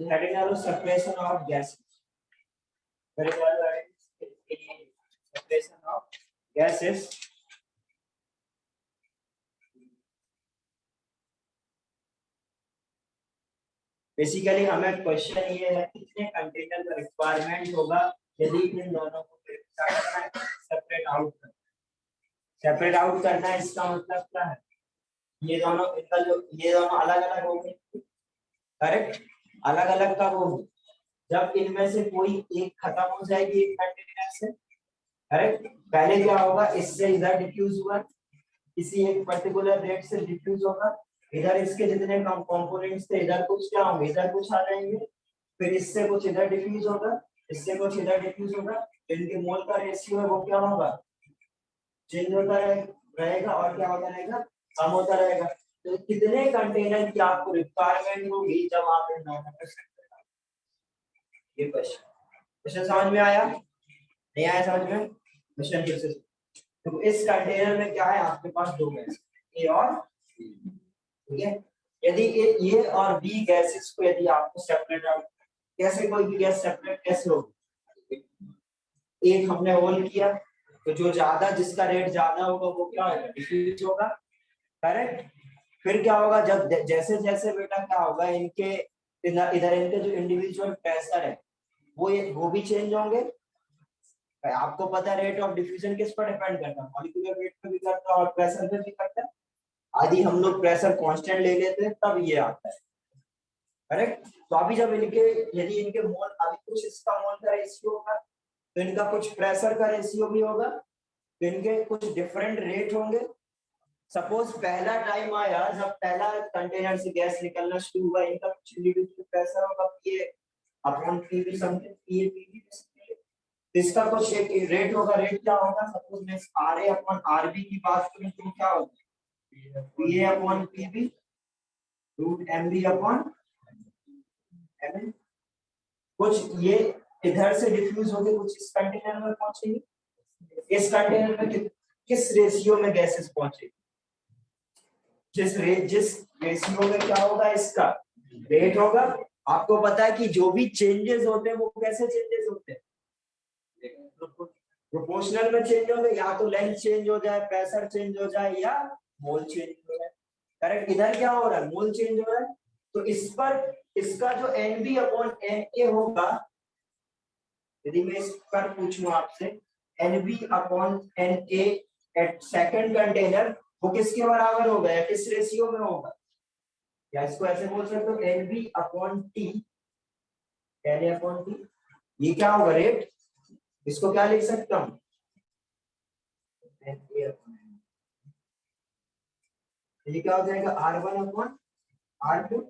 heading arrow separation of gases. Separation of gases. Basically हमें question ये है कितने कंटेनर का रिक्वायरमेंट होगा यदि इन दोनों को सेपरेट आउट करना है। इसका मतलब क्या है, ये दोनों इनका जो ये दोनों अलग अलग होंगे, करेक्ट, अलग अलग कब होंगे, जब इनमें से कोई एक खत्म हो जाएगी एक कंटेनर से, करेक्ट। पहले क्या होगा, इससे इधर डिफ्यूज हुआ, किसी एक पर्टिकुलर रेट से डिफ्यूज होगा, इधर इसके जितने कंपोनेंट्स थे इधर कुछ क्या होंगे, इधर कुछ आ जाएंगे, फिर इससे कुछ इधर डिफ्यूज होगा, इससे कुछ इधर डिफ्यूज होगा, इनके मोल का रेशियो है वो क्या होगा, चेंज होता रहेगा और क्या होता रहेगा, कम होता रहेगा। तो कितने कंटेनर की आपको रिक्वायरमेंट होगी जब आप इन दोनों को सेट करेंगे, ये क्वेश्चन समझ में आया, नहीं आया समझ में, क्वेश्चन फिर से। तो इस कंटेनर में क्या है, आपके पास दो गैस ए और बी, ठीक है। यदि ए और बी गैसेस को यदि आपको सेपरेट आउट, कैसे कोई भी गैस सेपरेट कैसे होगी, एक हमने होल किया तो जो ज्यादा जिसका रेट ज्यादा होगा वो क्या होगा, डिफ्यूज होगा, करेक्ट। फिर क्या होगा, जब जैसे जैसे बेटा क्या होगा, इनके इधर इनके जो इंडिविजुअल प्रेशर है वो भी चेंज होंगे। आपको पता है रेट ऑफ डिफ्यूजन किस पर डिपेंड करता है, मॉलिक्यूलर वेट पे भी करता है और प्रेशर पे भी करता है। यदि हम लोग प्रेशर कांस्टेंट ले लेते हैं तब ये आता है, करेक्ट। तो अभी जब यदि इनके मोल, अभी कुछ इसका मोल का रेशियो होगा तो इनका कुछ प्रेशर का रेशियो भी होगा, तो इनके कुछ डिफरेंट रेट होंगे। सपोज पहला टाइम आया जब पहला कंटेनर से गैस निकलना शुरू हुआ, इनका कुछ इंडिविजुअल प्रेशर होगा, पीए अपॉन पीवी समथिंग, पीए पीवी, इसका कुछ एक रेट होगा। रेट क्या होगा, सपोज मैं आरए अपॉन आरबी की बात करूं तो क्या होगा, PA upon PB root MB upon MN. कुछ ये इधर से डिफ्यूज होके कुछ इस कंटेनर में पहुंचेगी, इस कंटेनर में किस रेशियो में गैसेस पहुंचेगी, जिस रेशियो में क्या होगा, इसका रेट होगा। आपको पता है कि जो भी चेंजेस होते हैं वो कैसे चेंजेस होते हैं, प्रोपोर्शनल में चेंज होंगे, या तो लेंथ चेंज हो जाए, प्रेशर चेंज हो जाए, या मोल चेंज हो जाए, करेक्ट। इधर क्या हो रहा है, मोल चेंज हो रहा है। तो इस पर इसका जो NB अपॉन NA होगा, यदि मैं इस पर पूछूं आपसे NB upon NA at second container, वो किसके बराबर होगा या किस रेशियो में होगा, या इसको ऐसे बोल सकते हो NB upon T, NA upon T, ये क्या होगा रेट, इसको क्या लिख सकता हूं, ये क्या हो जाएगा R1 अपॉन R2,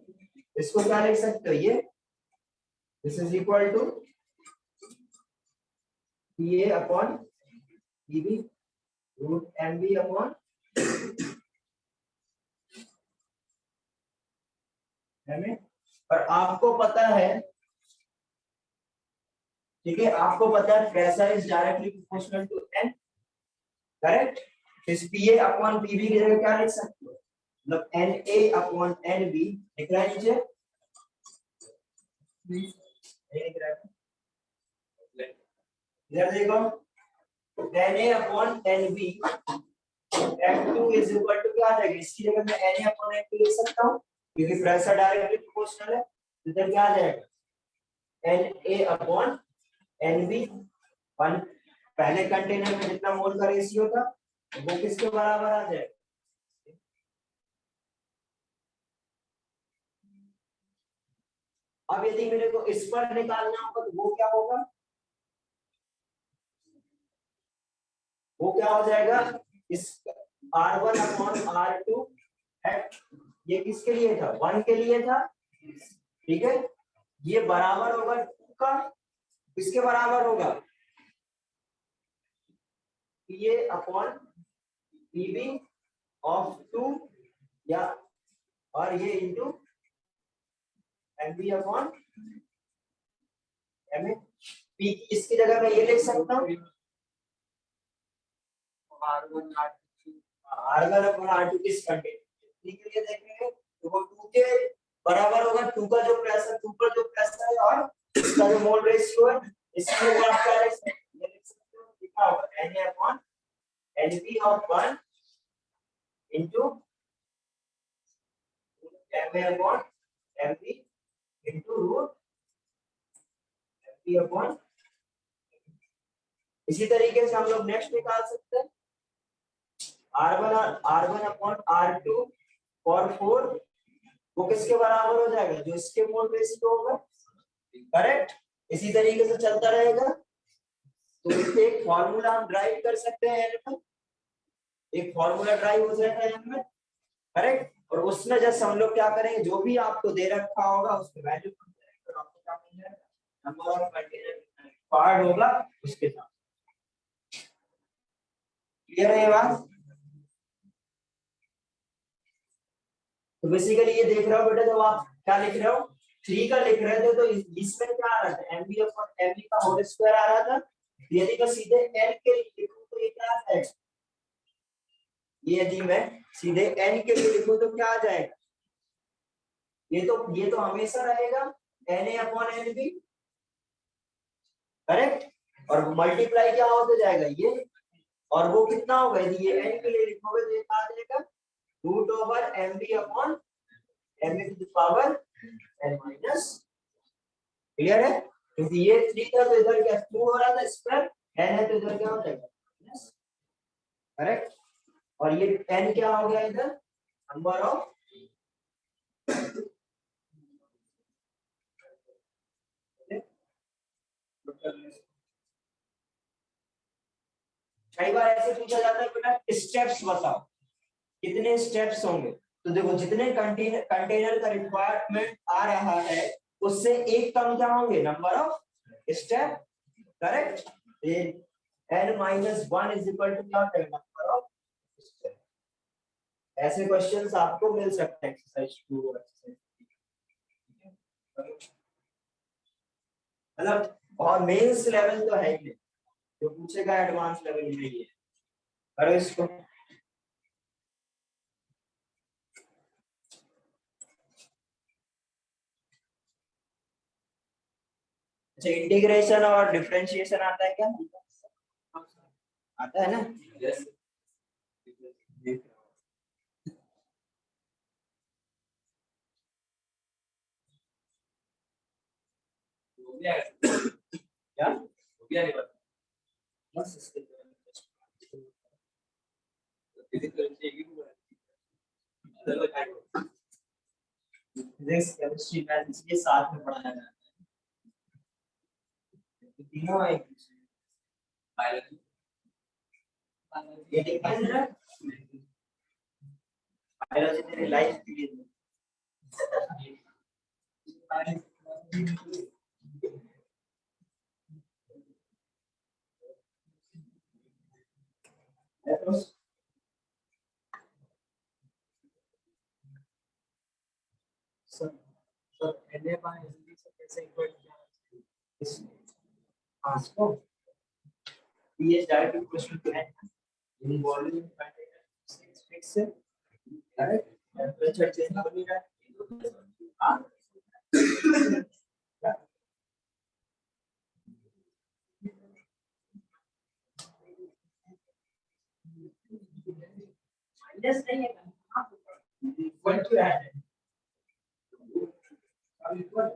इसको क्या लिख सकते हो, ये this is equal to PA upon PB root MB upon MA। पर आपको पता है, ठीक है, आपको पता है pressure is directly proportional to N, correct. इस PA अपॉन PB की जगह क्या लिख सकते हो, मतलब NA अपॉन NB लिख रहा है नीचे, इधर देखो NA upon NB N2 is equal to क्या आ जाएगा, इसकी जगह मैं NA अपॉन N2 लिख सकता हूं क्योंकि प्रेशर डायरेक्टली प्रोपोर्शनल है। इधर क्या आ जाएगा NA अपॉन NB, वन पहले कंटेनर में जितना मोल का रेशियो था वो किसके बराबर आ जाएगा, अब यदि मेरे को इस पर निकालना होगा तो वो क्या होगा, वो क्या हो जाएगा, इस R1 अपॉन R2 है, ये किसके लिए था, 1 के लिए था, ठीक है। ये बराबर होगा 2 का, किसके बराबर होगा, PA अपॉन PB ऑफ 2, या और ये into MB upon M A P. इसकी जगह मैं ये लिख सकता हूँ R1 अपॉन R2 किस कंटेंट के लिए देखेंगे तो वो 2 के बराबर होगा। 2 का जो प्रेशर है और इसका जो मोल रेशियो है इसमें वो आप क्या लिख सकते हैं, ये लिख सकते हो लिखा होगा Na upon Nb of 1 into Ma upon Mb into root Mb upon. इसी तरीके से हम लोग नेक्स्ट निकाल सकते हैं R1 अपॉन R2 और 4 वो किसके बराबर हो जाएगा, जो इसके मोल रेशियो होगा, करेक्ट। इसी तरीके से चलता रहेगा। तो इससे एक फॉर्मूला हम ड्राइव कर सकते हैं एन में, एक फॉर्मूला ड्राइव हो जाएगा एन में, करेक्ट। और उसमें जैसे हम लोग क्या करेंगे, जो भी आपको दे रखा होगा उसके वैल्यू तो आपको क्या मिल जाएगा, नंबर ऑफ कंटेनर पार्ट होगा उसके साथ। क्लियर है ये बात। तो बेसिकली ये देख रहे हो बेटा, जब आप क्या लिख रहे हो 3 का लिख रहे थे तो इसमें क्या आ रहा था एमबी अपॉन एमबी का होल स्क्वायर आ रहा था। यदि मैं सीधे n के लिए लिखूं तो ये क्या आ जाएगा, ये यदि मैं सीधे n के लिए लिखूं तो क्या आ जाएगा, ये तो हमेशा रहेगा Na अपॉन Nb, करेक्ट। और मल्टीप्लाई क्या होते जाएगा ये, और वो कितना होगा, यदि ये n के लिए लिखोगे तो ये क्या आ जाएगा root over Mb upon Ma to the power n minus. Clear है, क्योंकि ये 3 था तो इधर क्या 2 हो रहा था स्क्वायर, n है तो इधर क्या हो जाएगा माइनस, करेक्ट। और ये n क्या हो गया इधर नंबर ऑफ कई बार ऐसे पूछा जाता है बेटा स्टेप्स बताओ, कितने स्टेप्स होंगे। तो देखो जितने कंटेनर का रिक्वायरमेंट आ रहा है उससे एक कम क्या होंगे number of step, correct. n minus 1 is equal to क्या होता है नंबर ऑफ स्टेप। ऐसे क्वेश्चंस आपको मिल सकते हैं एक्सरसाइज 2 और एक्सरसाइज 3, मतलब और मेंस लेवल तो है ही नहीं, जो पूछेगा एडवांस लेवल ही नहीं है। करो इसको। अच्छा इंटीग्रेशन और डिफरेंशिएशन आता है क्या, आता है ना। यस क्या हो गया नहीं बस फिजिक्स केमिस्ट्री मैथ्स ये साथ में पढ़ाया जाता है, तीनों है बायोलॉजी ये डिपेंड है, बायोलॉजी तेरी लाइफ के लिए सर Na बाय Nb से कैसे इक्वल किया इस इसको पीएच डायरेक्ट इक्वेशन टू है इन वॉल्यूम कंटेनर फिक्स है, करेक्ट। टेंपरेचर चेंज हो नहीं रहा है, हां माइनस नहीं है इक्वल टू है अब इक्वल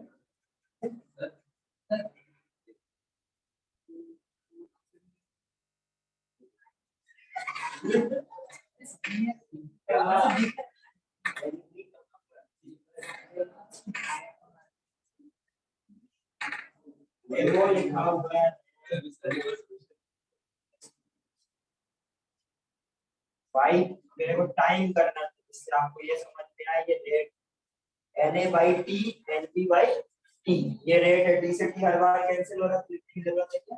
वो लिखा हुआ है भाई, मेरे को टाइम करना है जिससे आपको ये समझ में आए ये rate Na by T Nb by T, ये रेट है। T से T हर बार कैंसिल हो रहा है तो लिखने की जरूरत है क्या,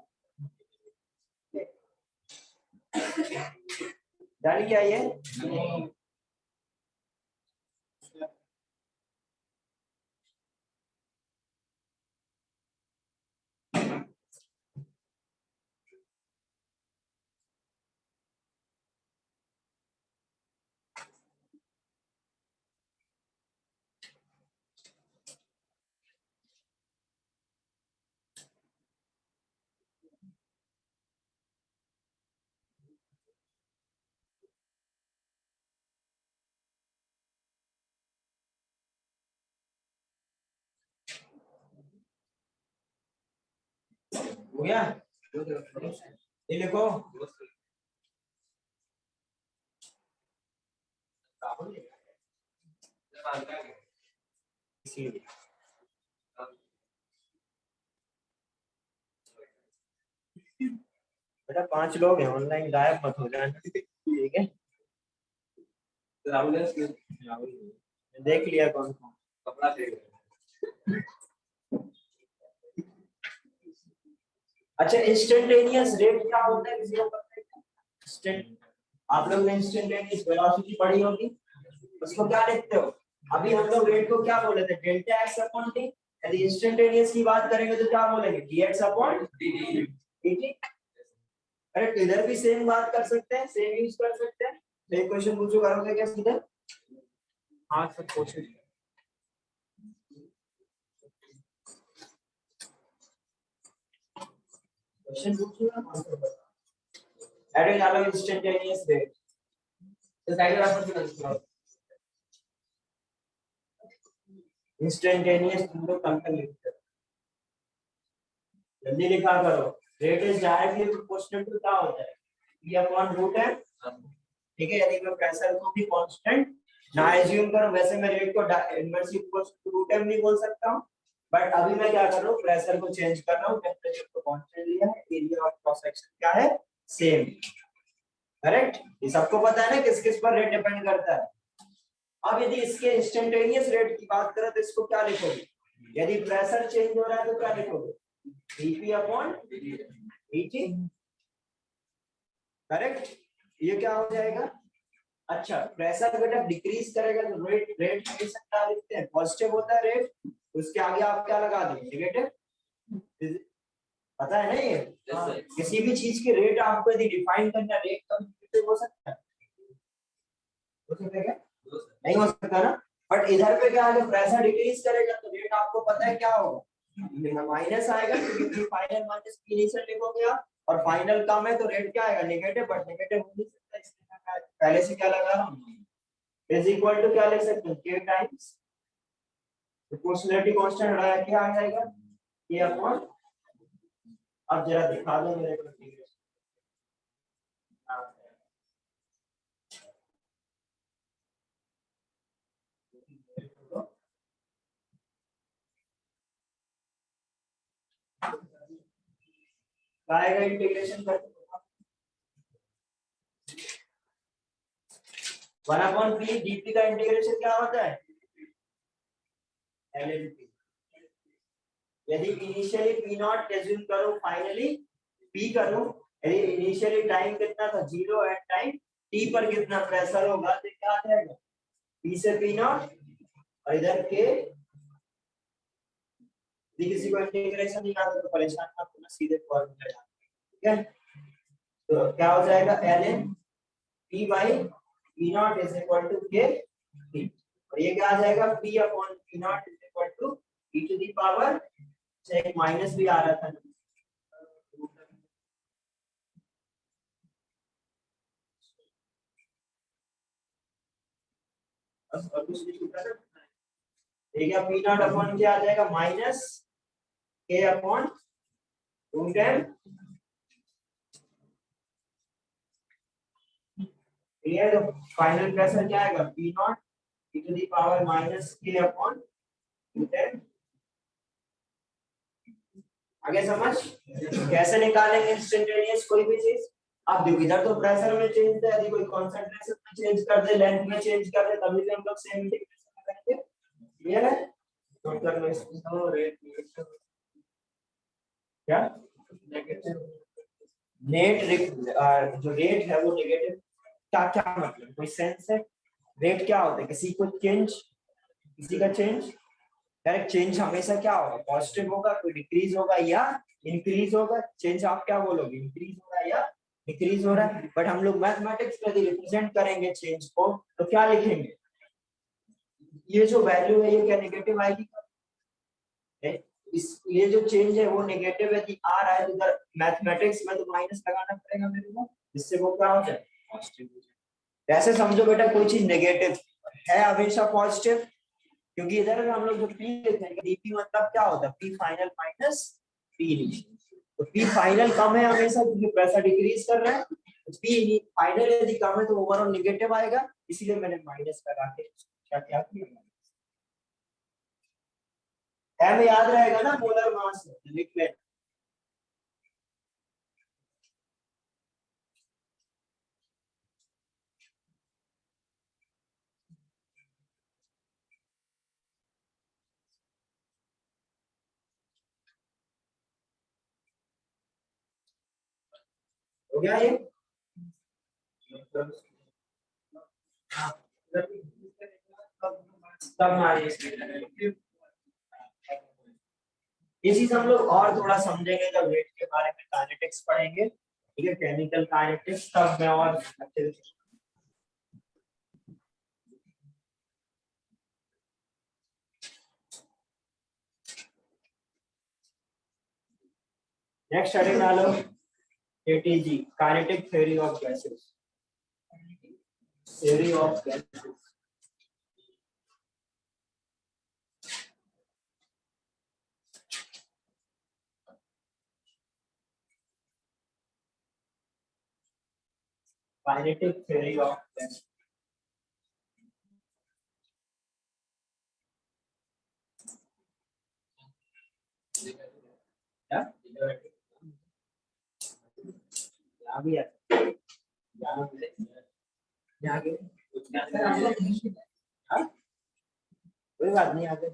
जान क्या ये हो गया? ये लिखो बेटा 5 लोग हैं ऑनलाइन, गायब मत हो जाना, ठीक है? राहुल देख लिया कौन कौन कपड़ा देख। अच्छा, इंस्टेंटेनियस रेट क्या होता है किसी को पता है क्या? आप लोग ने इंस्टेंटेनियस वेलोसिटी पढ़ी होगी, उसको क्या लिखते हो? अभी हम लोग रेट को क्या बोले थे? Delta x upon T. यदि इंस्टेंटेनियस की बात करेंगे तो क्या बोलेंगे? D x upon D. अरे इधर भी सेम बात कर सकते हैं, सेम यूज कर सकते हैं। एक क्वेश्चन पूछो, करोगे क्या सीधे? हाँ सर कोशिश। क्वेश्चन पूछो ना, एड डालो इंस्टेंटेनियस रेट। तो डायग्राम इंस्टेंटेनियस तुम लोग कल तक लिखते हो, जल्दी लिखा करो। Rate is directly proportional to क्या होता है? p अपॉन रूट है, ठीक है? यदि मैं प्रेशर को भी कांस्टेंट ना एज्यूम करूं, वैसे मैं रेट को inversely proportional to root m भी बोल सकता हूं, बट अभी मैं क्या कर रहा हूं? प्रेशर को चेंज कर रहा हूं, टेंपरेचर को कांस्टेंट लिया है, एरिया ऑफ क्रॉस सेक्शन क्या है? सेम। करेक्ट? ये सबको पता है ना किस किस पर रेट डिपेंड करता है। अब यदि इसके इंस्टेंटेनियस रेट की बात करें तो इसको क्या लिखोगे? यदि प्रेशर चेंज हो रहा है तो क्या लिखोगे? dp upon dt। करेक्ट? ये क्या हो जाएगा? अच्छा, प्रेशर बेटा डिक्रीज करेगा तो रेट रेट हमेशा क्या लिखते हैं? पॉजिटिव होता है रेट, उसके आगे आप क्या लगा देंगे? नेगेटिव। पता है ना ये? किसी भी चीज के रेट आपको यदि डिफाइन करना, रेट कब नेगेटिव हो सकता है? हो सकता है क्या? नहीं हो सकता ना। बट इधर पे क्या है? प्रेशर डिक्रीज करेगा तो रेट आपको पता है क्या होगा? माइनस आएगा, क्योंकि फाइनल माइनस पी इनिशियल लिखोगे आप, और फाइनल कम है तो रेट क्या आएगा? नेगेटिव। बट नेगेटिव हो नहीं सकता, इसलिए मैं पहले से क्या लगा रहा हूं? इज इक्वल टू क्या लिख सकते हैं? k टाइम्स प्रोपोर्शनलिटी कांस्टेंट हटाया क्या आ जाएगा? k upon. अब जरा दिखा दो मेरे को आएगा इंटीग्रेशन करके 1 अपॉन p dt का इंटीग्रेशन क्या होता है? ln p। यदि इनिशियली p नॉट एज्यूम करो, फाइनली p करो, यदि इनिशियली टाइम कितना था? 0 एट टाइम t पर कितना प्रेशर होगा तो क्या आ जाएगा? p से p नॉट, और इधर k। यदि किसी को इंटीग्रेशन नहीं आता तो परेशान मत होना, सीधे फॉर्मूला डाल, ठीक है? तो क्या हो जाएगा? ln p by p not is equal to k t, और ये क्या आ जाएगा? p upon p not is equal to e to the power, एक माइनस भी आ रहा था ना, और कुछ नहीं छूटा ना। ठीक है, p नॉट अपॉन क्या आ जाएगा? Minus k upon root m। Clear? तो फाइनल प्रेशर क्या आएगा? p not e to the power minus k upon root m। आगे समझ? कैसे निकालेंगे इंस्टेंटेनियस कोई भी चीज? आप देखो, इधर तो प्रेशर में चेंज है, यदि कोई कंसंट्रेशन में चेंज कर दे, लेंथ में चेंज कर दे, तभी भी हम लोग सेम इंटीग्रेशन करेंगे। क्लियर है? नोट कर लो इसको। रेट क्या नेगेटिव, नेट जो रेट है वो नेगेटिव, क्या क्या मतलब? कोई सेंस है? रेट क्या होता है? किसी को चेंज, किसी का चेंज। डायरेक्ट चेंज हमेशा क्या होगा? पॉजिटिव होगा, कोई डिक्रीज होगा या इंक्रीज होगा। चेंज आप क्या बोलोगे? इंक्रीज हो रहा है या डिक्रीज हो रहा है। बट हम लोग मैथमेटिक्स में यदि रिप्रेजेंट करेंगे चेंज को तो क्या लिखेंगे? ये जो वैल्यू है ये क्या नेगेटिव आएगी? इस ये जो चेंज है वो नेगेटिव यदि आ रहा है तो इधर मैथमेटिक्स में तो माइनस लगाना पड़ेगा मेरे को, जिससे वो क्या हो जाए? पॉजिटिव हो जाए। ऐसे समझो बेटा, कोई चीज नेगेटिव है हमेशा पॉजिटिव, क्योंकि इधर हम लोग जो पी लिखेंगे, डीपी मतलब क्या होता है? P final minus P initial. तो पी फाइनल कम है हमेशा क्योंकि प्रेशर डिक्रीज कर रहा है, तो पी फाइनल यदि कम है तो ओवरऑल नेगेटिव आएगा, इसलिए मैंने माइनस लगा के क्या क्या किया। एम याद रहेगा ना, मोलर मास लिख लेना। हो गया ये? तब ये चीज हम लोग और थोड़ा समझेंगे जब वेट के बारे में काइनेटिक्स पढ़ेंगे, ठीक है, केमिकल काइनेटिक्स, तब मैं और अच्छे से। नेक्स्ट स्टडी डालो, KTG, kinetic theory of gases, theory of gases. Kinetic theory of gases, क्या यहाँ भी है, यहाँ आगे हाँ कोई बात नहीं, आगे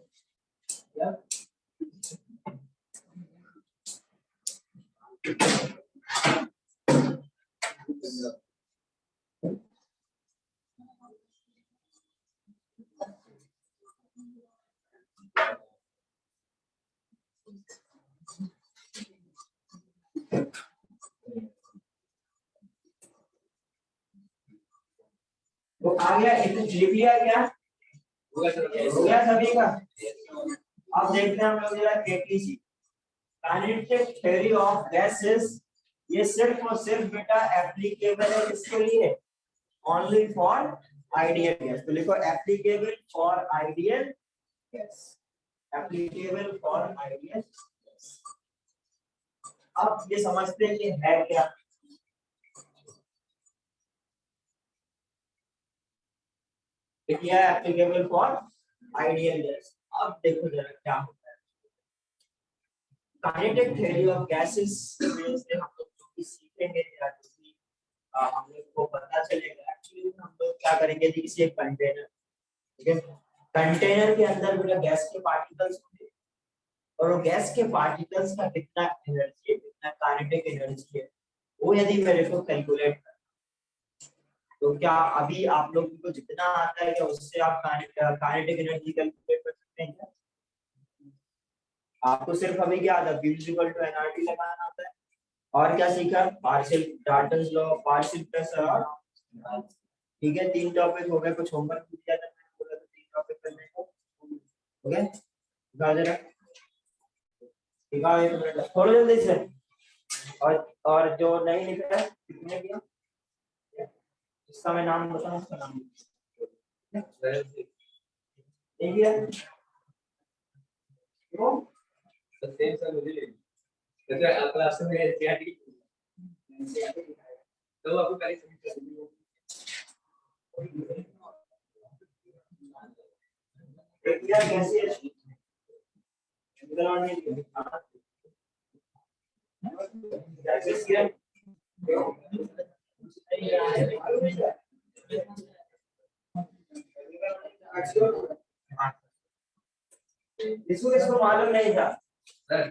तो आ गया, इतना लिख लिया क्या? हो गया सभी का? अब देखते हैं हम लोग जरा KTC, kinetic theory of gases. ये सिर्फ और सिर्फ बेटा एप्लीकेबल है किसके लिए? Only for ideal gas. तो लिखो applicable for ideal gas, applicable for ideal gas. अब ये समझते हैं कि है क्या। क्या एप्लीकेबल फॉर आइडियल गैस? अब देखो जरा क्या होता है। काइनेटिक थ्योरी ऑफ गैसेस से हम लोग जो भी सीखेंगे या जो भी हम लोग को पता चलेगा, एक्चुअली हम लोग क्या करेंगे, देखिए एक कंटेनर, ठीक है, कंटेनर के अंदर बेटा गैस के पार्टिकल्स होंगे, और वो गैस के पार्टिकल्स का कितना एनर्जी है, कितना काइनेटिक एनर्जी है, वो यदि मेरे को कैलकुलेट, तो क्या अभी आप लोगों को जितना आता है क्या उससे आप काइनेटिक एनर्जी कैलकुलेट कर सकते हैं क्या? आपको सिर्फ अभी क्या आता है, V इक्वल टू एनआरटी लगाना आता है, और क्या सीखा, partial Dalton's law, partial pressure, और ठीक है, 3 टॉपिक हो गए, कुछ होमवर्क दिया था मैंने बोला था 3 टॉपिक करने को, हो गए, दिखा जरा, दिखाओ 1 मिनट थोड़ा जल्दी से, और जो नहीं लिखा है कितने किया, इसका मैं नाम बताऊं, उसका नाम देखिए क्यों सेम सर मुझे जैसे क्लास में एनसीईआरटी तो आपको पहले सबमिट कर दीजिए, देखिए कैसे इसको इसको मालूम नहीं था सर,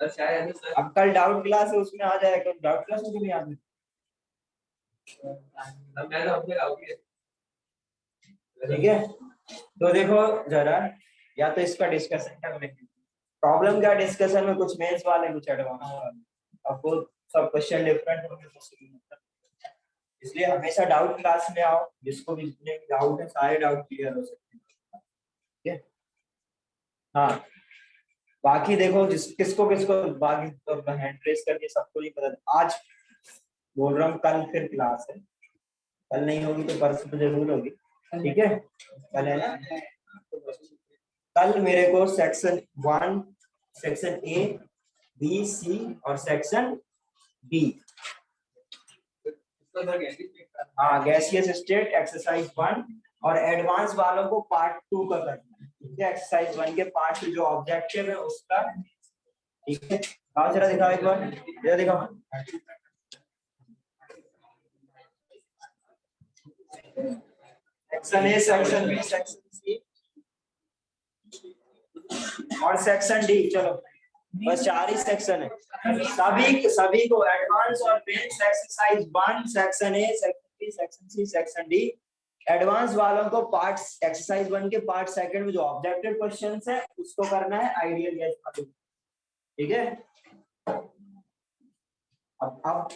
शायद अब कल डाउट क्लास है उसमें आ जाएगा, डाउट क्लास में नहीं आ जाए, ठीक है। तो देखो जरा, या तो इसका डिस्कशन कर लेंगे, प्रॉब्लम का डिस्कशन में कुछ मेंस वाले कुछ एडवांस वाले, अब वो सब क्वेश्चन डिफरेंट होंगे, इसलिए हमेशा डाउट क्लास में आओ, जिसको भी जितने भी डाउट है सारे डाउट क्लियर हो सकते हैं, ठीक है। हाँ बाकी देखो जिस किसको किसको बाकी तो हैंड रेस करके सबको नहीं पता, आज बोल रहा हूँ कल फिर क्लास है, कल नहीं होगी तो परसों तो जरूर होगी, ठीक है, कल है ना, कल मेरे को सेक्शन 1, सेक्शन ए, बी, सी और सेक्शन डी, हाँ गैसियस स्टेट एक्सरसाइज 1 और एडवांस वालों को पार्ट 2 का करना है। ठीक है, एक्सरसाइज 1 के पार्ट जो ऑब्जेक्टिव है उसका। ठीक है, आओ जरा दिखाओ एक बार, जरा दिखाओ। Section A, section B, section C और सेक्शन डी। चलो बस 4 ही सेक्शन है। सभी को एडवांस और base exercise 1, section A, section B, section C, section D, advance वालों को पार्ट एक्सरसाइज 1 के पार्ट सेकंड में जो ऑब्जेक्टिव क्वेश्चंस है उसको करना है आइडियल गैस वाले। ठीक है,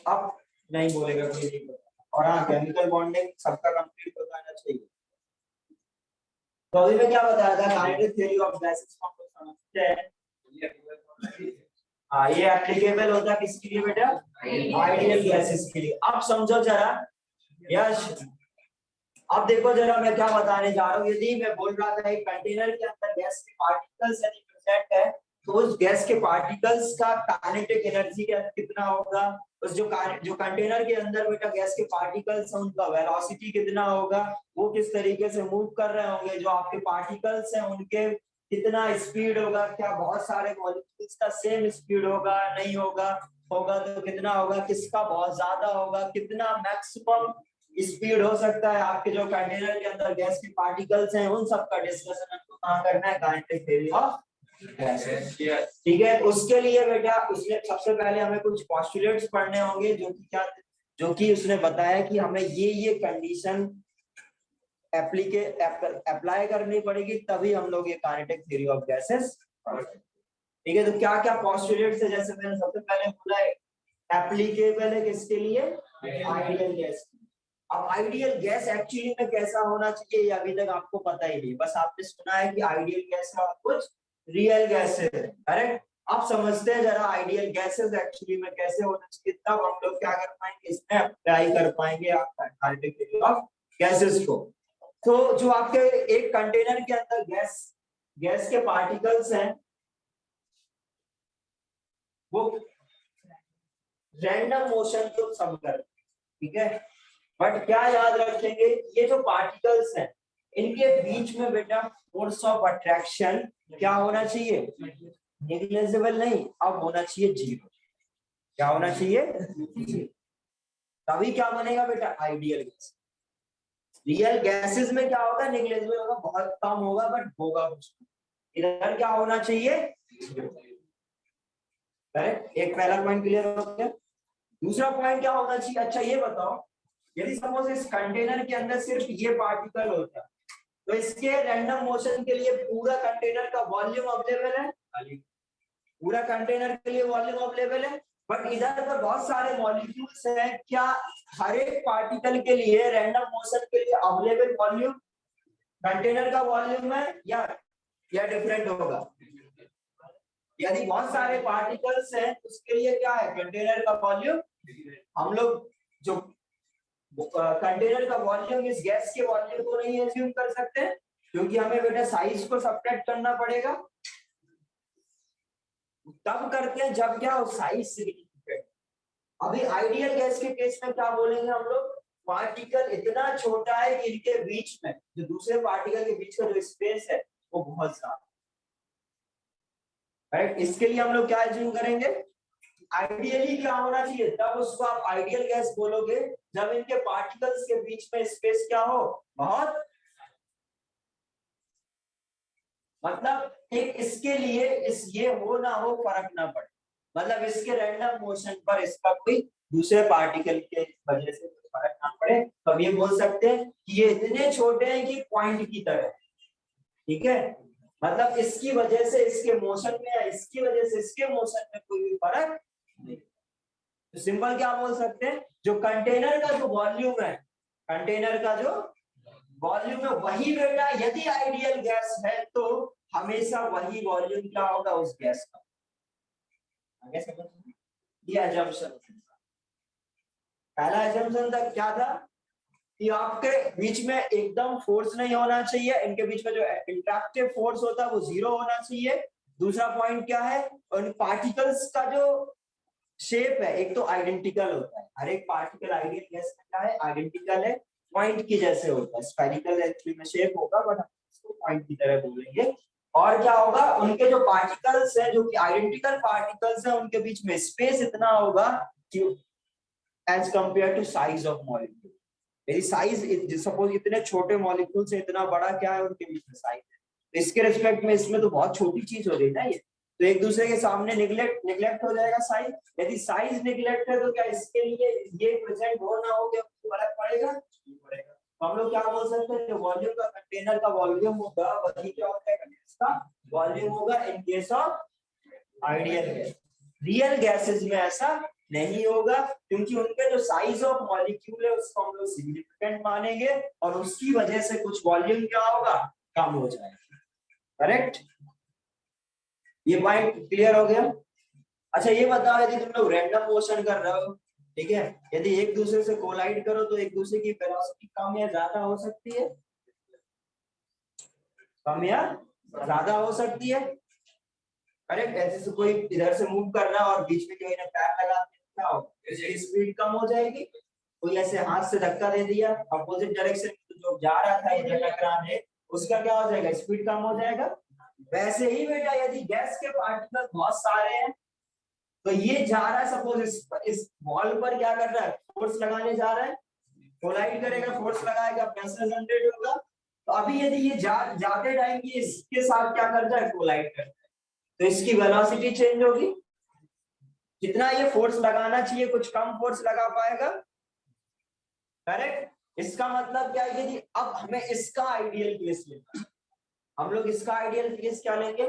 अब नहीं बोलेगा कोई नहीं। और हाँ, केमिकल बॉन्डिंग सबका कंप्लीट हो जाना चाहिए। तो अभी मैं क्या बताया था, काइनेटिक थ्योरी ऑफ गैसेस को हम लोग समझते हैं। हाँ, ये एप्लीकेबल होता है किसके लिए बेटा? आइडियल गैसेस के लिए। अब समझो जरा यश, अब देखो जरा मैं क्या बताने जा रहा हूँ। यदि मैं बोल रहा था एक कंटेनर के अंदर गैस के पार्टिकल्स यदि प्रेजेंट है तो उस गैस के पार्टिकल्स का काइनेटिक एनर्जी कितना होगा, उस जो कंटेनर के अंदर बेटा गैस के पार्टिकल्स हैं उनका वेलोसिटी कितना होगा, वो किस तरीके से मूव कर रहे होंगे, जो आपके पार्टिकल्स हैं उनके कितना स्पीड होगा, क्या बहुत सारे मॉलिक्यूल्स का सेम स्पीड होगा, नहीं होगा, होगा तो कितना होगा, किसका बहुत ज्यादा होगा, कितना मैक्सिमम स्पीड हो सकता है, आपके जो कंटेनर के अंदर गैस के पार्टिकल्स हैं उन सब का डिस्कशन हमको कहाँ करना है, काइनेटिक थ्योरी ऑफ गैसेस। ठीक है, उसके लिए बेटा उसने सबसे पहले हमें कुछ पोस्टुलेट्स पढ़ने होंगे, जो कि उसने बताया कि हमें ये कंडीशन अप्लाई करनी पड़ेगी तभी हम लोग ये काइनेटिक थ्योरी ऑफ गैसेस। ठीक है, तो क्या क्या पोस्टुलेट्स है, जैसे मैंने सबसे पहले बोला है एप्लीकेबल है किसके लिए, आइडियल गैस। अब आइडियल गैस एक्चुअली में कैसा होना चाहिए ये अभी तक आपको पता ही नहीं, बस आपने सुना है कि आइडियल गैस है और कुछ रियल गैसेस है। करेक्ट, आप समझते हैं जरा आइडियल गैसेस एक्चुअली में कैसे होना चाहिए, तब हम लोग क्या कर पाएंगे, इसमें अप्लाई कर पाएंगे काइनेटिक थ्योरी ऑफ गैसेस को। तो जो आपके एक कंटेनर के अंदर गैस के पार्टिकल्स हैं वो रैंडम मोशन को सम कर, ठीक है, बट क्या याद रखेंगे, ये जो पार्टिकल्स हैं इनके बीच में बेटा फोर्स ऑफ अट्रैक्शन क्या होना चाहिए, नेग्लिजिबल नहीं, अब होना चाहिए जीरो। क्या होना चाहिए, तभी क्या बनेगा बेटा आइडियल गैस। रियल गैसेस में क्या होगा, नेग्लिजिबल होगा, बहुत कम होगा बट होगा कुछ। इधर क्या होना चाहिए, करेक्ट। एक पहला पॉइंट क्लियर हो गया। दूसरा पॉइंट क्या होना चाहिए, अच्छा ये बताओ, यदि सपोज इस कंटेनर के अंदर सिर्फ ये पार्टिकल होता तो इसके रैंडम मोशन के लिए पूरा कंटेनर का वॉल्यूम अवेलेबल है, पूरा कंटेनर के लिए वॉल्यूम अवेलेबल है, बट इधर पर बहुत सारे मॉलिक्यूल्स हैं, क्या हर एक पार्टिकल के लिए रैंडम मोशन के लिए अवेलेबल वॉल्यूम कंटेनर का वॉल्यूम है या डिफरेंट होगा? यदि बहुत सारे पार्टिकल्स हैं उसके लिए क्या है, कंटेनर का वॉल्यूम, हम लोग जो कंटेनर का वॉल्यूम इस गैस के वॉल्यूम को नहीं एज्यूम कर सकते क्योंकि हमें बेटा साइज को सब्ट्रैक्ट करना पड़ेगा, तब करते हैं जब क्या हो साइज सिग्निफिकेंट। अभी आइडियल गैस के केस में क्या बोलेंगे हम लोग, पार्टिकल इतना छोटा है कि इनके बीच में जो दूसरे पार्टिकल के बीच का जो स्पेस है वो बहुत ज्यादा, राइट। इसके लिए हम लोग क्या एज्यूम करेंगे, आइडियली क्या होना चाहिए, तब उसको आप आइडियल गैस बोलोगे जब इनके पार्टिकल्स के बीच में स्पेस क्या हो, बहुत, मतलब एक इसके लिए ये हो ना हो फर्क ना पड़े, मतलब इसके रैंडम मोशन पर इसका कोई दूसरे पार्टिकल के वजह से फर्क ना पड़े, तो हम ये बोल सकते हैं कि ये इतने छोटे हैं कि पॉइंट की तरह, ठीक है, मतलब इसकी वजह से इसके मोशन में या इसकी वजह से इसके मोशन में कोई भी फर्क नहीं। तो सिंपल क्या बोल सकते हैं, जो कंटेनर का जो वॉल्यूम है, कंटेनर का जो वॉल्यूम है वही बेटा यदि आइडियल गैस है तो हमेशा वही वॉल्यूम क्या होगा उस गैस का। आगे समझ, ये अजम्पशन, पहला अजम्पशन था क्या था, कि आपके बीच में एकदम फोर्स नहीं होना चाहिए, इनके बीच में जो इंटरेक्टिव फोर्स होता है वो 0 होना चाहिए। दूसरा पॉइंट क्या है, उन पार्टिकल्स का जो शेप है एक तो आइडेंटिकल होता है, हर एक पार्टिकल आइडियल गैस में क्या है, आइडेंटिकल है, पॉइंट की जैसे होता है, स्फेरिकल एक्चुअली में शेप होगा बट हम इसको पॉइंट की तरह बोलेंगे। और क्या होगा, उनके जो पार्टिकल्स है, जो कि आइडेंटिकल पार्टिकल्स है, उनके बीच में स्पेस इतना होगा कि as compare to size of molecule, यदि साइज सपोज इतने छोटे मॉलिक्यूल से इतना बड़ा क्या है उनके बीच में साइज है, तो इसके रिस्पेक्ट में इसमें तो बहुत छोटी चीज हो गई ना ये, तो एक दूसरे के सामने निगलेक्ट हो जाएगा साइज। यदि साइज निगलेक्ट है तो क्या इसके लिए ये प्रेजेंट हो ना हो क्या फर्क पड़ेगा, नहीं पड़ेगा। तो हम लोग क्या बोल सकते हैं, जो वॉल्यूम का कंटेनर का वॉल्यूम होगा वही क्या होता है, इसका वॉल्यूम होगा in case of ideal gas. Real gases में ऐसा नहीं होगा, क्योंकि उनके जो साइज ऑफ मॉलिक्यूल है उसको हम लोग सिग्निफिकेंट मानेंगे और उसकी वजह से कुछ वॉल्यूम क्या होगा, कम हो जाएगा। करेक्ट, ये पॉइंट क्लियर हो गया। अच्छा ये बताओ, यदि तुम लोग रैंडम मोशन कर रहे हो, ठीक है, यदि एक दूसरे से कोलाइड करो तो एक दूसरे की वेलोसिटी कम या ज्यादा हो सकती है, कम या ज्यादा हो सकती है। करेक्ट, ऐसे से कोई इधर से मूव कर रहा है और बीच में कोई ने पैर लगा दिया, क्या होगा, इसकी स्पीड कम हो जाएगी। कोई ऐसे हाथ से धक्का दे दिया अपोजिट डायरेक्शन में, जो जा रहा था इधर टकराने, उसका क्या हो जाएगा, स्पीड कम हो जाएगा। वैसे ही बेटा यदि गैस के पार्टिकल बहुत सारे हैं तो ये जा रहा है, सपोज इस वॉल पर क्या कर रहा है, फोर्स लगाने जा रहा है, कोलाइड करेगा, फोर्स लगाएगा, प्रेशर जनरेट होगा। तो अभी यदि ये जाते टाइम ये इसके साथ क्या करता है, कोलाइड करता है, तो इसकी वेलोसिटी चेंज होगी, जितना ये फोर्स लगाना चाहिए कुछ कम फोर्स लगा पाएगा। करेक्ट, इसका मतलब क्या है, यदि अब हमें इसका आइडियल केस लेना, हम लोग इसका आइडियल केस क्या लेंगे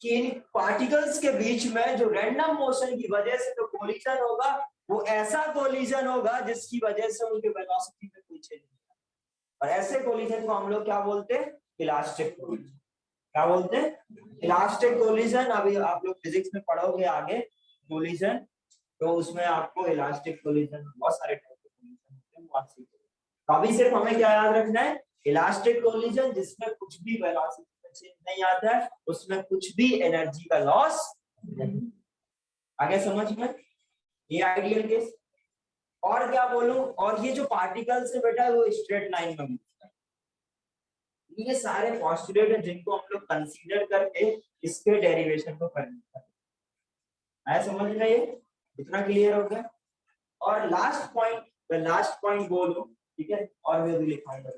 कि इन पार्टिकल्स के बीच में जो रैंडम मोशन की वजह से जो कोलिजन होगा वो ऐसा कोलिजन होगा जिसकी वजह से उनके वेलोसिटी में कोई चेंज नहीं होगा, और ऐसे कोलिजन को हम लोग क्या बोलते हैं, इलास्टिक कोलिजन। क्या बोलते हैं, इलास्टिक कोलिजन। अभी आप लोग फिजिक्स में पढ़ोगे आगे कोलिजन, तो उसमें आपको इलास्टिक कोलिजन बहुत सारे टाइप के कोलिजन होते हैं वो आप सीखोगे। तो अभी सिर्फ हमें क्या याद रखना है, इलास्टिक कोलिजन जिसमें कुछ भी वेलोसिटी चेंज नहीं आता है, उसमें कुछ भी एनर्जी का लॉस नहीं। आगे समझ में, ये आइडियल केस। और क्या बोलूं, और ये जो पार्टिकल्स है बेटा वो स्ट्रेट लाइन में मूव, ये सारे पोस्टुलेट हैं जिनको हम लोग कंसीडर करके इसके डेरिवेशन को करना है। समझ में, ये इतना क्लियर हो गया। और लास्ट पॉइंट बोलो, ठीक है, और मैं भी लिखाऊंगा।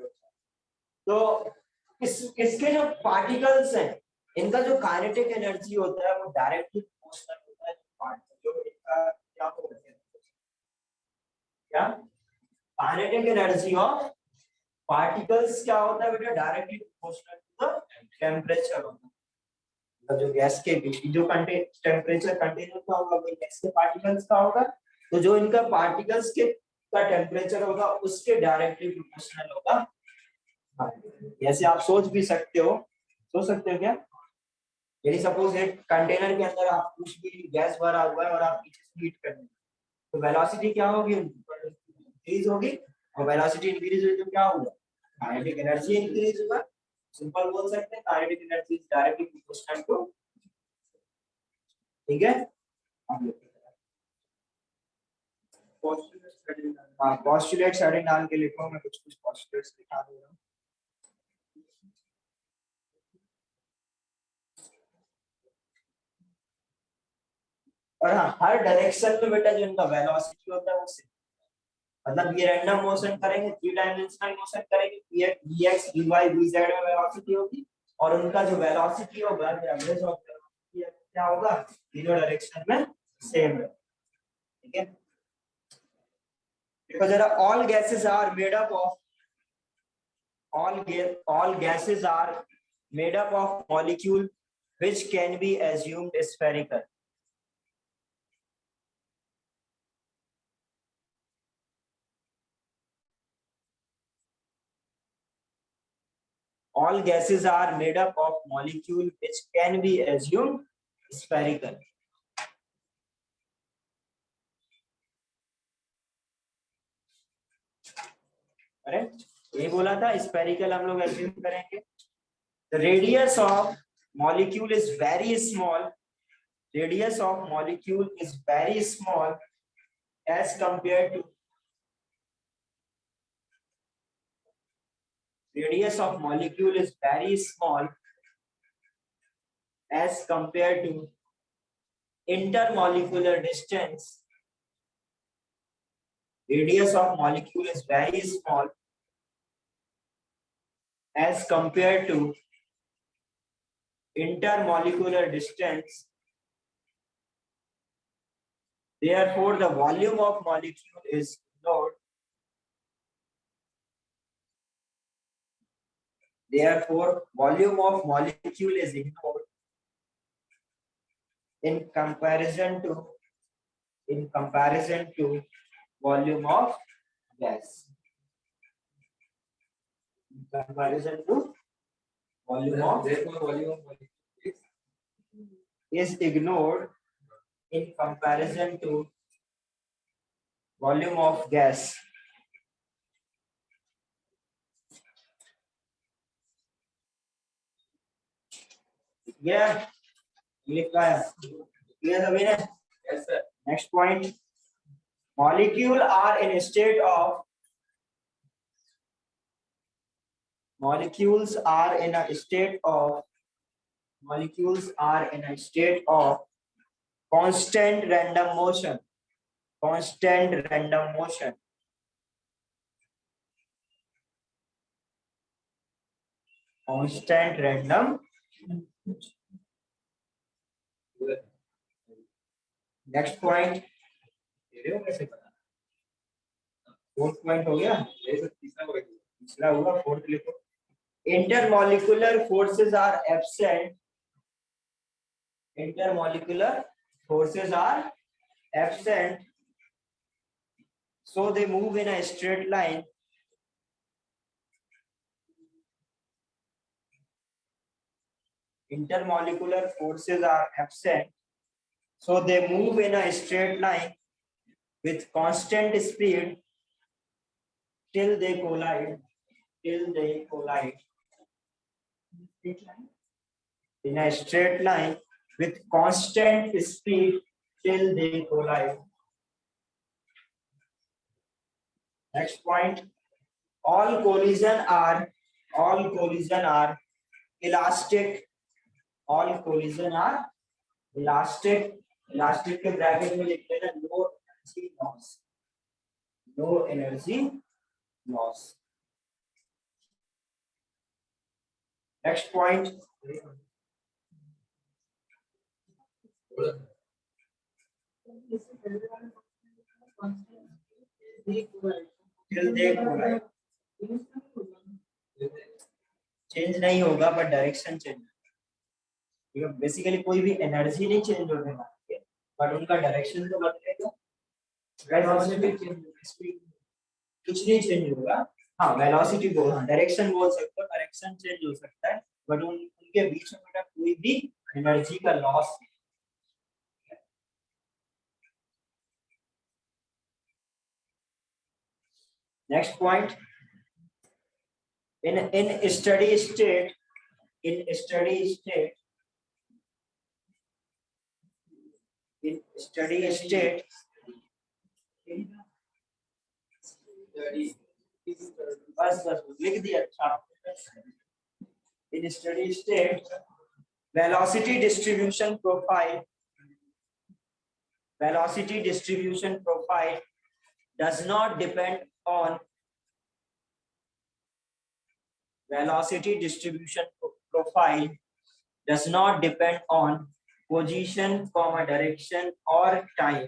तो इसके जो पार्टिकल्स हैं इनका जो काइनेटिक एनर्जी होता है वो डायरेक्टली प्रोपोर्शनल होता है जो इनका क्या होता है, क्या काइनेटिक एनर्जी ऑफ पार्टिकल्स क्या होता है बेटा, directly proportional to the temperature होता है। जो गैस के बीच जो टेम्परेचर कंटेनर का होगा वो गैस के पार्टिकल्स का होगा, तो जो इनका पार्टिकल्स के का टेम्परेचर होगा उसके डायरेक्टली प्रोपोर्शनल होगा। ऐसे आप सोच भी सकते हो, सोच सकते हो क्या, यदि सपोज एक कंटेनर के अंदर आप कुछ भी गैस भरा हुआ है और आप पीछे से हीट कर रहे हैं, तो वेलोसिटी क्या होगी, इंक्रीज होगी, और वेलोसिटी इंक्रीज हुई तो क्या होगा, काइनेटिक एनर्जी इंक्रीज होगा। सिंपल बोल सकते हैं kinetic energy is directly proportional to, ठीक है। हाँ पोस्टुलेट हेडिंग डाल के लिखो, मैं कुछ पोस्टुलेट्स दिखा दे रहा हूँ। और हाँ, हर डायरेक्शन में बेटा जो इनका वेलोसिटी होता है वो मतलब ये रैंडम मोशन करेंगे, थ्री डायमेंशनल मोशन करेंगे, एक्स वाई जेड में वेलोसिटी होगी, और उनका जो वेलोसिटी होगा एवरेज ऑफ वेलोसिटी क्या होगा, तीनों डायरेक्शन में सेम है, ठीक है। देखो जरा, all gases are made up of all gases are made up of molecule which can be assumed spherical. All gases are made up of molecule which can be assumed spherical. Correct, ये बोला था spherical हम लोग assume करेंगे। The radius of molecule is very small, radius of molecule is very small as compared to radius of molecule is very small as compared to intermolecular distance. Radius of molecule is very small as compared to intermolecular distance. Therefore, the volume of molecule is ignored. Therefore, volume of molecule is ignored in comparison to volume of gas. In comparison to volume of is ignored in comparison to volume of gas. Yeah, yes sir. Next point, molecules are in a state of constant random motion. Constant random motion. Constant random. Next point. Fourth point हो गया, तीसरा होगा, fourth लिखो. Intermolecular forces are absent. Intermolecular forces are absent, so they move in a straight line. Intermolecular forces are absent, so they move in a straight line with constant speed till they collide. In a straight line with constant speed till they collide. Next point, all collision are elastic. All collision are elastic. Elastic के bracket में लिख लेना no energy loss. No energy loss. Next point, till they collide. Change नहीं होगा पर direction change. Basically कोई भी energy नहीं चेंज होने वाली है, बट उनका डायरेक्शन तो बदलेगा. वेलोसिटी चेंज, स्पीड कुछ नहीं चेंज होगा. हाँ, वेलोसिटी बोल, डायरेक्शन बोल सकते हो, डायरेक्शन चेंज हो सकता है, बट उनके बीच में बेटा कोई भी एनर्जी का लॉस नहीं. Next point, in steady state बस लिख दिया. In steady state, velocity distribution profile does not depend on position, direction or time.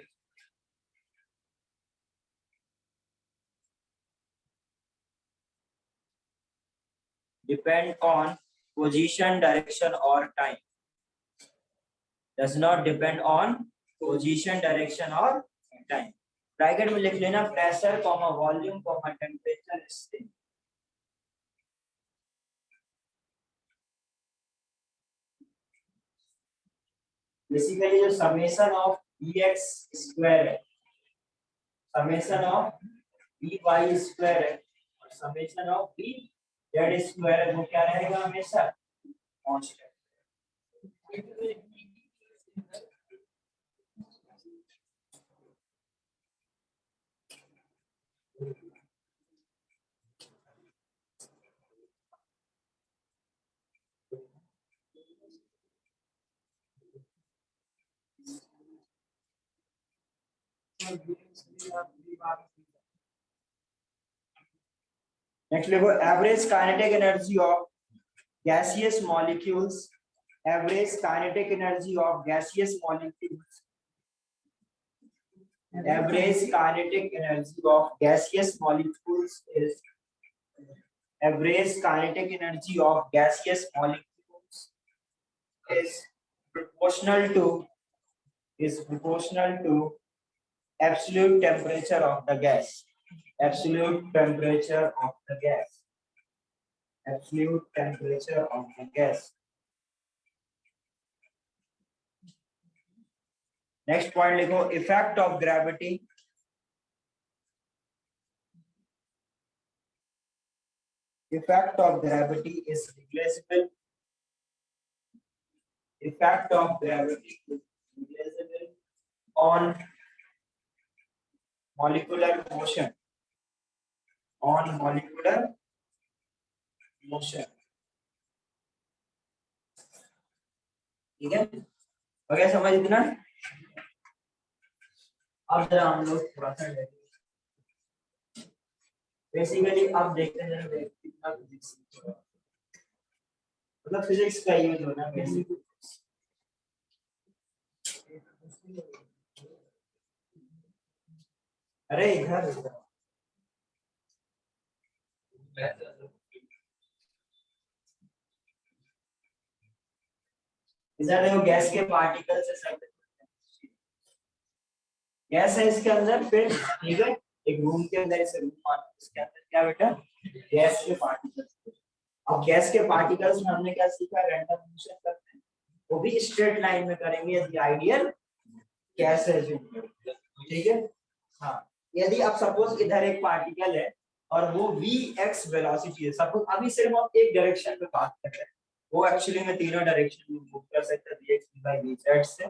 Depend on position, direction or time. Does not depend on position, direction or time. Bracket में लिख लेना pressure, volume, temperature, spin. Basically जो summation of Ex square है, summation of Ey square है, summation of B Z square वो क्या रहेगा हमेशा कांस्टेंट। नेक्स्ट लिखो average kinetic energy of gaseous molecules, average kinetic energy of gaseous molecules, average kinetic energy of gaseous molecules is average kinetic energy of gaseous molecules is proportional to absolute temperature of the gas, absolute temperature of the gas, absolute temperature of the gas. Next point लिखो effect of gravity. Effect of gravity is replaceable. Effect of gravity is replaceable on molecular motion. On molecular motion. ठीक है? हो गया समझ इतना? अब जरा हम लोग थोड़ा सा बेसिकली अब देखते हैं कितना फिजिक्स मतलब फिजिक्स का यूज होना बेसिक। अरे इधर देखो गैस के पार्टिकल से सब गैस है इसके अंदर, फिर ठीक है एक रूम के अंदर इसे रूम मानो, इसके अंदर क्या बेटा गैस के पार्टिकल्स। अब गैस के पार्टिकल्स में हमने क्या सीखा, रैंडम मोशन करते हैं, वो भी स्ट्रेट लाइन में करेंगे यदि आइडियल गैस है। ठीक है हाँ, यदि आप सपोज इधर एक पार्टिकल है और वो vx वेलोसिटी है, सपोज अभी सिर्फ हम एक डायरेक्शन में बात कर रहे हैं, वो एक्चुअली में तीनों डायरेक्शन में मूव कर सकता है vx by vz से,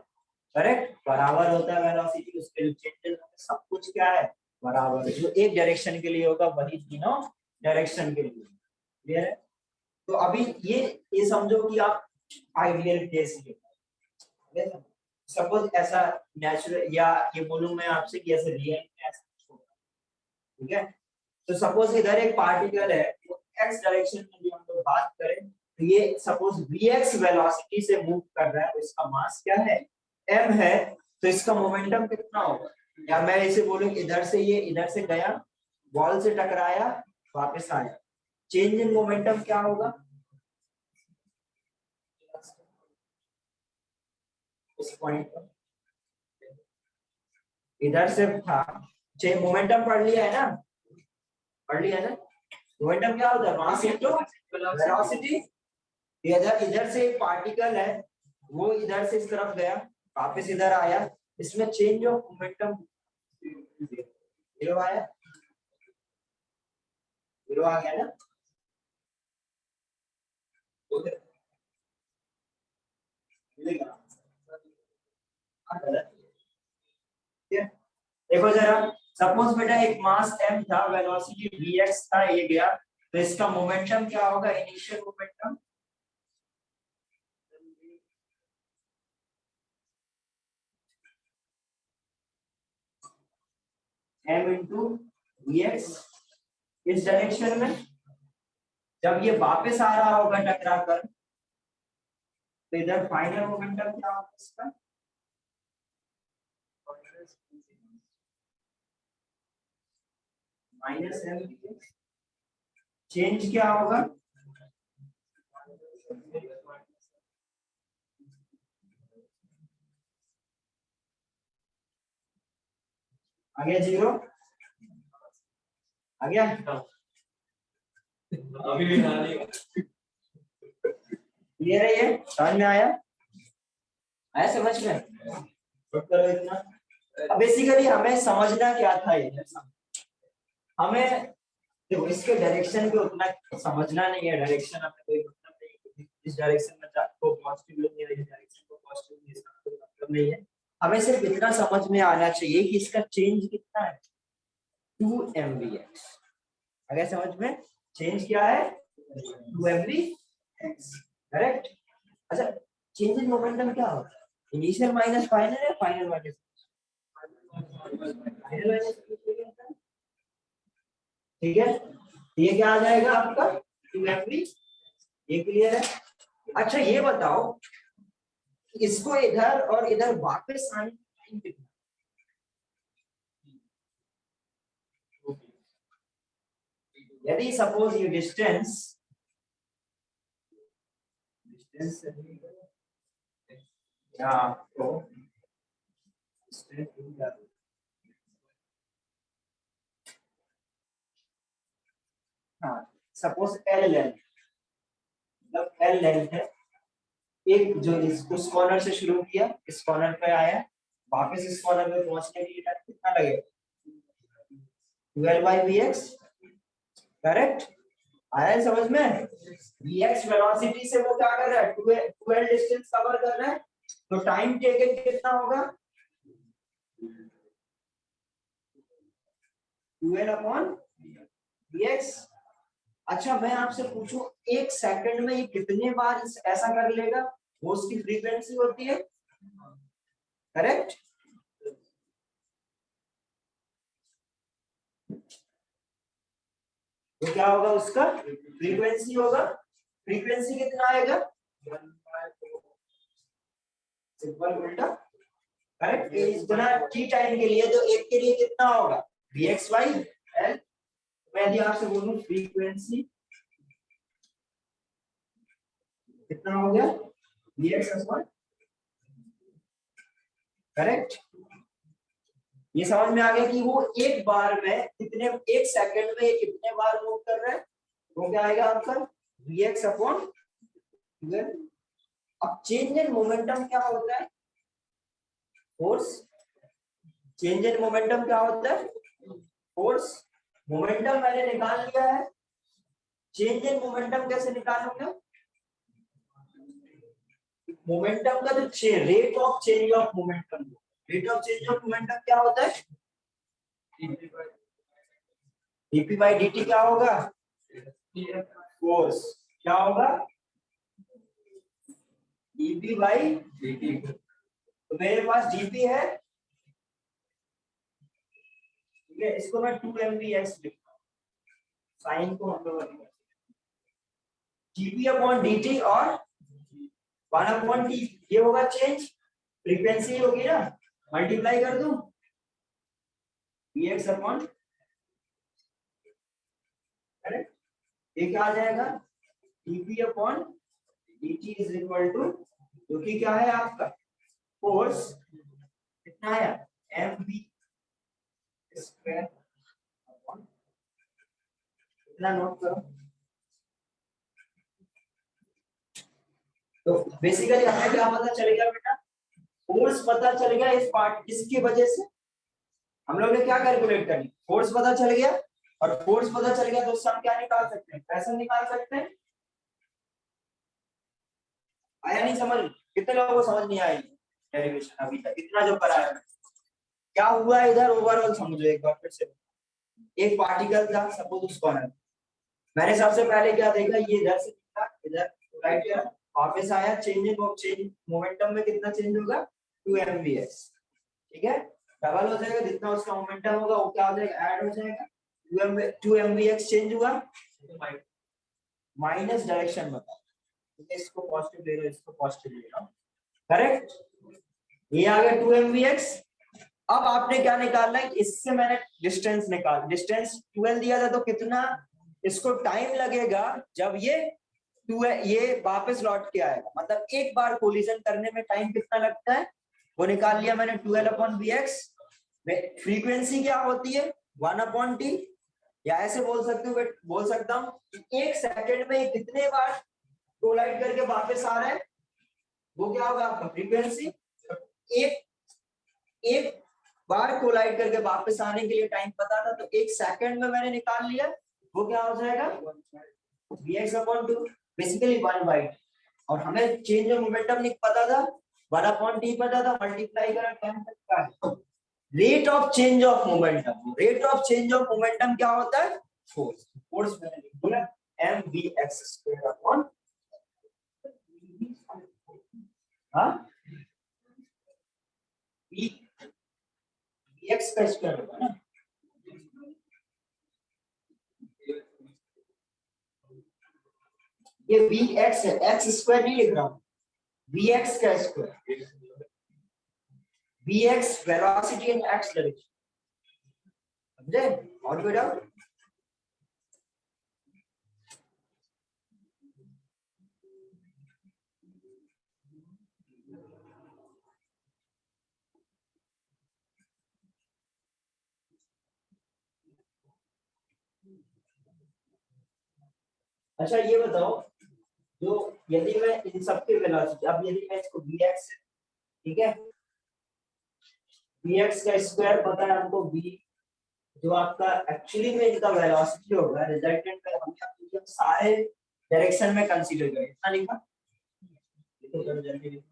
करेक्ट, बराबर होता है वेलोसिटी, उसके जो चेंजेस होंगे सब कुछ क्या है बराबर है, जो एक डायरेक्शन के लिए होगा वही तीनों डायरेक्शन के लिए। क्लियर है? तो अभी ये समझो कि आप आइडियल केस ले, सपोज ऐसा नेचुरल, या ये बोलूं मैं आपसे कि ऐसे रियल में ऐसा कुछ होगा। ठीक है, तो सपोज इधर एक पार्टिकल है, तो x डायरेक्शन में भी हम लोग बात करें तो ये सपोज vx वेलोसिटी से मूव कर रहा है, तो इसका मास क्या है m है, तो इसका मोमेंटम कितना होगा, या मैं इसे बोलूं इधर से ये इधर से गया, वॉल से टकराया, वापस आया, चेंज इन मोमेंटम क्या होगा इस पॉइंट पर, इधर से था चेंज मोमेंटम पढ़ लिया है ना, पढ़ लिया ना, मोमेंटम क्या होता है मास इनटू वेलोसिटी। इधर से एक पार्टिकल है, वो इधर से इस तरफ गया, वापस इधर आया, इसमें चेंज ऑफ मोमेंटम जीरो आया, जीरो आ गया ना, मिलेगा। देखो जरा, सपोज बेटा एक मास m था, वेलोसिटी vx था, ये गया, तो इसका मोमेंटम क्या होगा, initial momentum m into vx इस डायरेक्शन में, जब ये वापस आ रहा होगा टकरा कर, तो इधर फाइनल मोमेंटम क्या होगा इसका, माइनस m, चेंज क्या होगा आ गया जीरो, आ गया अभी भी क्लियर है, ये समझ में आया, आया समझ में, करो इतना। अब बेसिकली हमें समझना क्या था, ये हमें देखो इसके डायरेक्शन पे उतना समझना नहीं है, डायरेक्शन हमें कोई मतलब नहीं, इस डायरेक्शन में को पॉजिटिव लेंगे, इस डायरेक्शन को पॉजिटिव लेंगे, इसका कोई मतलब नहीं है। हमें सिर्फ इतना समझ में आना चाहिए कि इसका चेंज कितना है, 2 MVx। अगर समझ में चेंज क्या है, 2 MVx, करेक्ट। अच्छा, चेंज इन मोमेंटम क्या होता है, इनिशियल माइनस फाइनल या फाइनल माइनस फाइनल माइनस, ठीक है। ये क्या आ जाएगा आपका 2 MV, ये क्लियर है। अच्छा ये बताओ इसको इधर और इधर वापस आने का टाइम कितना, यदि सपोज ये डिस्टेंस आपको हाँ सपोज L लेंथ, मतलब L लेंथ है, एक जो उस कॉर्नर से शुरू किया, इस कॉर्नर पे आया, वापस इस कॉर्नर पे पहुंचने के लिए टाइम कितना लगेगा, 12/vx, करेक्ट। आया है समझ में, vx वेलोसिटी से वो क्या कर रहा है, 12 डिस्टेंस कवर कर रहा है, तो टाइम टेकन कितना होगा, 12/vx। अच्छा मैं आपसे पूछूं, एक सेकंड में ये कितने बार ऐसा कर लेगा, वो उसकी फ्रीक्वेंसी होती है, करेक्ट। तो क्या होगा उसका फ्रीक्वेंसी होगा, फ्रीक्वेंसी कितना आएगा, सिंपल उल्टा, करेक्ट। इतना टी टाइम के लिए तो एक के लिए कितना होगा, vx/l। मैं यदि आपसे बोलूं फ्रीक्वेंसी कितना हो गया, vx/, करेक्ट। ये समझ में आ गया कि वो एक बार में कितने, एक सेकंड में कितने बार मूव कर रहा है, वो क्या आएगा आपका vx/12। अब चेंज इन मोमेंटम क्या होता है, फोर्स, चेंज इन मोमेंटम क्या होता है, फोर्स। मोमेंटम मैंने निकाल लिया है, चेंज इन मोमेंटम कैसे निकालूंगा, मोमेंटम का जो rate of change of momentum, rate of change of momentum क्या होता है, dp/dt क्या होगा, फोर्स क्या होगा, dp/dt। तो मेरे पास dp है, ठीक है, इसको मैं 2 MVx लिखता हूं, साइन को हम लोग dp/dt और 1/t, ये होगा चेंज, फ्रीक्वेंसी होगी ना, मल्टीप्लाई कर दूं vx/, करेक्ट। ये क्या आ जाएगा, dp/dt इज इक्वल टू, जो कि क्या है आपका फोर्स, कितना आया mv स्क्वायर, इतना नोट करो। तो बेसिकली हमें क्या पता चल गया बेटा, फोर्स पता चल गया इस पार्ट, इसकी वजह से हम लोग ने क्या कैलकुलेट करनी, फोर्स पता चल गया, और फोर्स पता चल गया तो उससे हम क्या निकाल सकते हैं, प्रेशर निकाल सकते हैं। आया नहीं समझ, कितने लोगों को समझ नहीं आई डेरिवेशन अभी तक, इतना जो कराया है क्या हुआ इधर, ओवरऑल समझो एक बार फिर से। एक पार्टिकल था सपोज उस कॉर्नर, मैंने सबसे पहले क्या देखा, ये इधर से निकला, इधर राइट किया, वापस आया, चेंज मोमेंटम में कितना चेंज होगा, 2 MVx, ठीक है। डबल हो जाएगा, जितना उसका मोमेंटम होगा वो क्या हो जाएगा, ऐड हो जाएगा, 2 MVx चेंज हुआ, माइनस डायरेक्शन बता, इसको पॉजिटिव ले लो, इसको पॉजिटिव ले लो, करेक्ट। ये आ गया 2 MVx। अब आपने क्या निकालना है, इससे मैंने डिस्टेंस निकाल, डिस्टेंस 12 दिया था, तो कितना इसको टाइम लगेगा जब ये वापस लौट के आएगा, मतलब एक बार कोलिजन करने में टाइम कितना लगता है, वो निकाल लिया मैंने 12/vx। फ्रीक्वेंसी क्या होती है 1/t, या ऐसे बोल सकता हूँ कि एक सेकंड में कितने बार कोलाइड करके वापस आ रहा है, वो क्या होगा आपका फ्रीक्वेंसी। एक एक बार कोलाइड करके वापस आने के लिए टाइम पता था, तो एक सेकंड में मैंने निकाल लिया, वो क्या हो जाएगा bx अपॉन 2, बेसिकली 1/2। और हमें चेंज ऑफ मोमेंटम नहीं पता था, 1/t पता था, मल्टीप्लाई करा टाइम तक का है। Rate of change of momentum, rate of change of momentum क्या होता है, फोर्स। फोर्स मैंने लिख दिया mvx² अपॉन, हाँ vx का स्क्वायर होगा ना, ये vx है, x² नहीं लिख रहा हूं, vx का स्क्वायर, vx वेलोसिटी इन x डायरेक्शन, समझे? और कोई डाउट? अच्छा ये बताओ, जो यदि मैं इन सबके वेलोसिटी, अब यदि मैं इसको vx, ठीक है, vx का स्क्वायर पता है हमको, v जो आपका एक्चुअली में इनका वेलोसिटी होगा रिजल्टेंट का, हम सारे डायरेक्शन में कंसीडर करें, इतना लिखा, लिखो जरा जल्दी लिखो।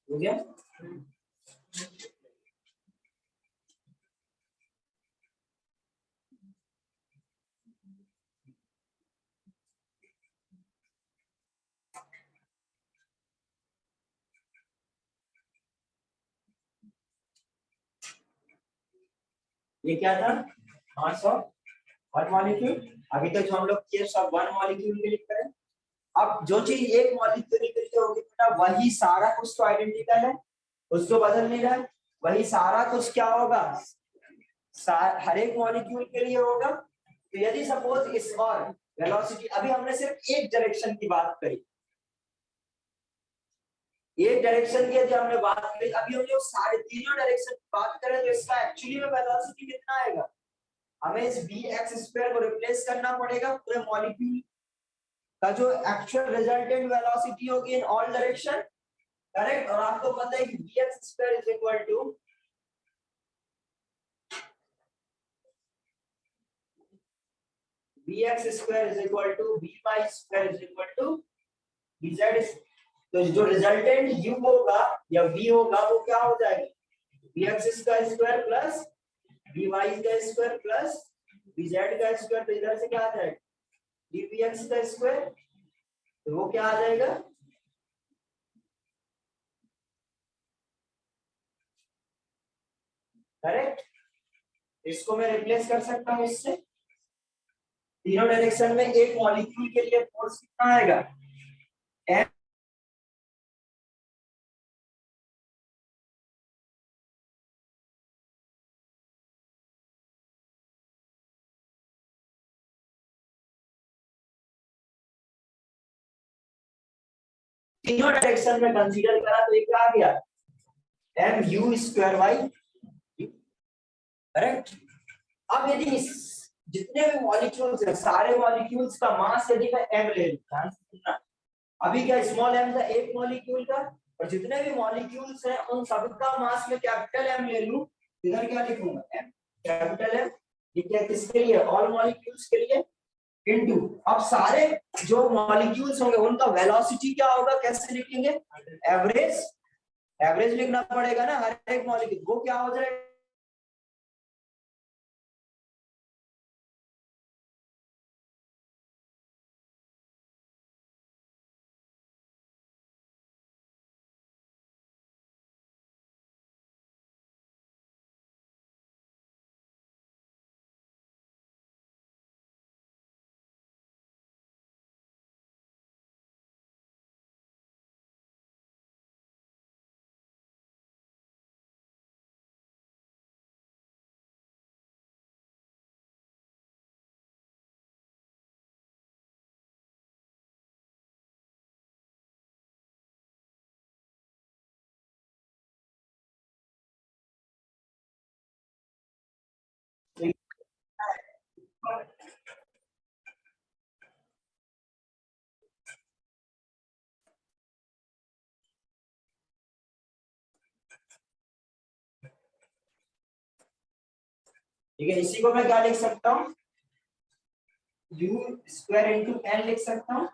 हो गया? ये क्या था, मास ऑफ वन मॉलिक्यूल, अभी तक जो हम लोग किए सब वन मॉलिक्यूल के लिए करें। अब जो चीज एक मॉलिक्यूल के लिए होगी बेटा, वही सारा कुछ तो आइडेंटिकल है, उसको बदल नहीं रहा है, वही सारा कुछ क्या होगा, हर एक मॉलिक्यूल के लिए होगा। तो यदि सपोज इस और वेलोसिटी, अभी हमने सिर्फ एक डायरेक्शन की बात करी, एक डायरेक्शन की यदि हमने बात करी, अभी हम जो सारे तीनों डायरेक्शन की बात करें तो इसका एक्चुअली में वेलोसिटी कितना आएगा, हमें इस bx² को रिप्लेस करना पड़ेगा पूरे मॉलिक्यूल का, जो एक्चुअल रिजल्टेंट वेलोसिटी होगी इन ऑल डायरेक्शन, करेक्ट। और आपको पता है कि bx² is equal to bx² is equal to by² is equal to bz। तो जो रिजल्टेंट u होगा या v होगा वो क्या हो जाएगा, bx² plus by² plus bz²। तो इधर से क्या आ जाएगा, dbx², तो वो क्या आ जाएगा, करेक्ट। इसको मैं रिप्लेस कर सकता हूं इससे, तीनों डायरेक्शन में एक मॉलिक्यूल के लिए फोर्स कितना आएगा, m तीनों डायरेक्शन में कंसीडर करा तो ये क्या आ गया, mu²y, करेक्ट। अब यदि जितने भी मॉलिक्यूल्स है, सारे मॉलिक्यूल्स का मास यदि मैं m ले लूं, अभी क्या स्मॉल m था एक मॉलिक्यूल का, और जितने भी मॉलिक्यूल्स हैं उन सबका मास में कैपिटल M ले लूं, इधर क्या लिखूंगा, m कैपिटल M, ये क्या किसके लिए, ऑल मॉलिक्यूल्स के लिए, इनटू, अब सारे जो मॉलिक्यूल्स होंगे उनका वेलोसिटी क्या होगा, कैसे लिखेंगे, एवरेज, एवरेज लिखना पड़ेगा ना हर एक मॉलिक्यूल, वो क्या हो जाएगा, ठीक है, इसी को मैं क्या लिख सकता हूँ, u स्क्वायर इंटू एन लिख सकता हूँ,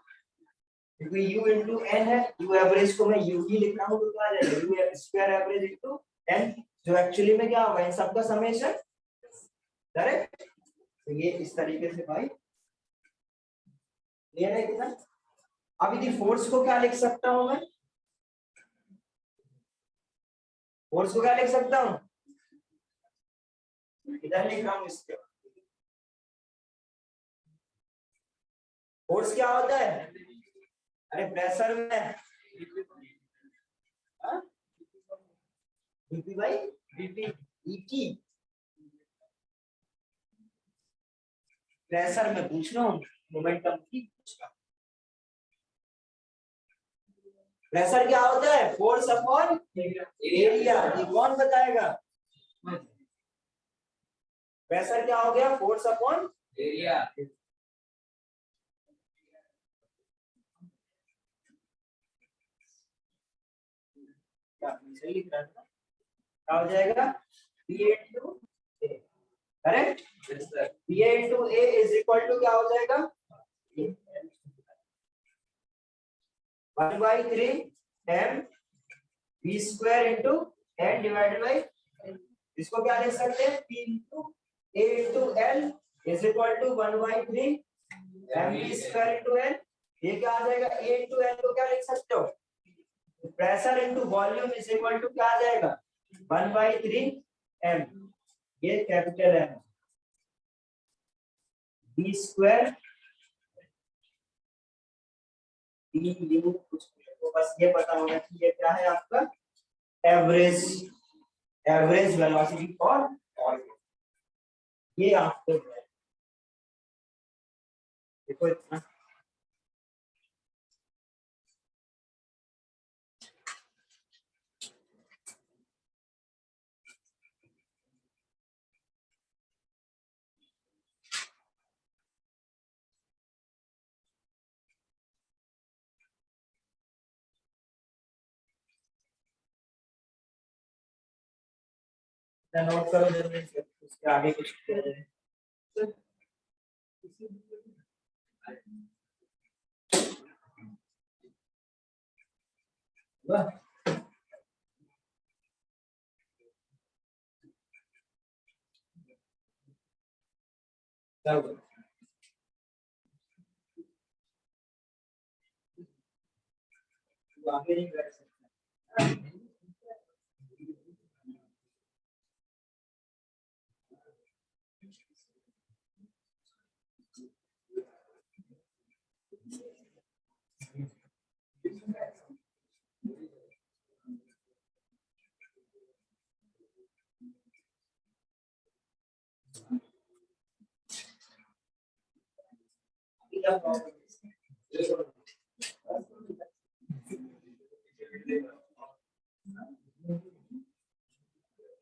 क्योंकि u इंटू एन है, u एवरेज को मैं u ही लिख रहा हूँ, तो क्या आ जाएगा u square average into N, जो एक्चुअली में क्या होगा, इन सबका समेशन, करेक्ट। तो ये इस तरीके से भाई क्लियर है कितना। अब यदि फोर्स को क्या लिख सकता हूं मैं, फोर्स को क्या लिख सकता हूं, इधर लिख रहा हूं इसके, फोर्स क्या होता है, अरे प्रेशर में बीपी भाई, बीपी ईटी, प्रेशर में पूछ रहा हूं, मोमेंटम की पूछ रहा हूं। प्रेशर क्या होता है, फोर्स अपॉन एरिया, ये कौन बताएगा, प्रेशर क्या हो गया, फोर्स अपॉन एरिया। सही लिख रहा था, क्या हो जाएगा, B into A, correct, B into A is equal to क्या हो जाएगा, 1/3 m b square into n divided by, इसको क्या लिख सकते हैं, p into a into l is equal to 1/3 m b square into n, ये क्या आ जाएगा, a इंटू l को क्या लिख सकते हो, pressure into volume is equal to क्या आ जाएगा, 1/3 m, ये capital M, b square du कुछ, तो बस ये पता होगा कि ये क्या है आपका, average, average velocity for all, ये आपको देखो इतना, नोट करो जल्दी से, उसके आगे कुछ कह रहे हैं, वाह आगे नहीं कर सकते,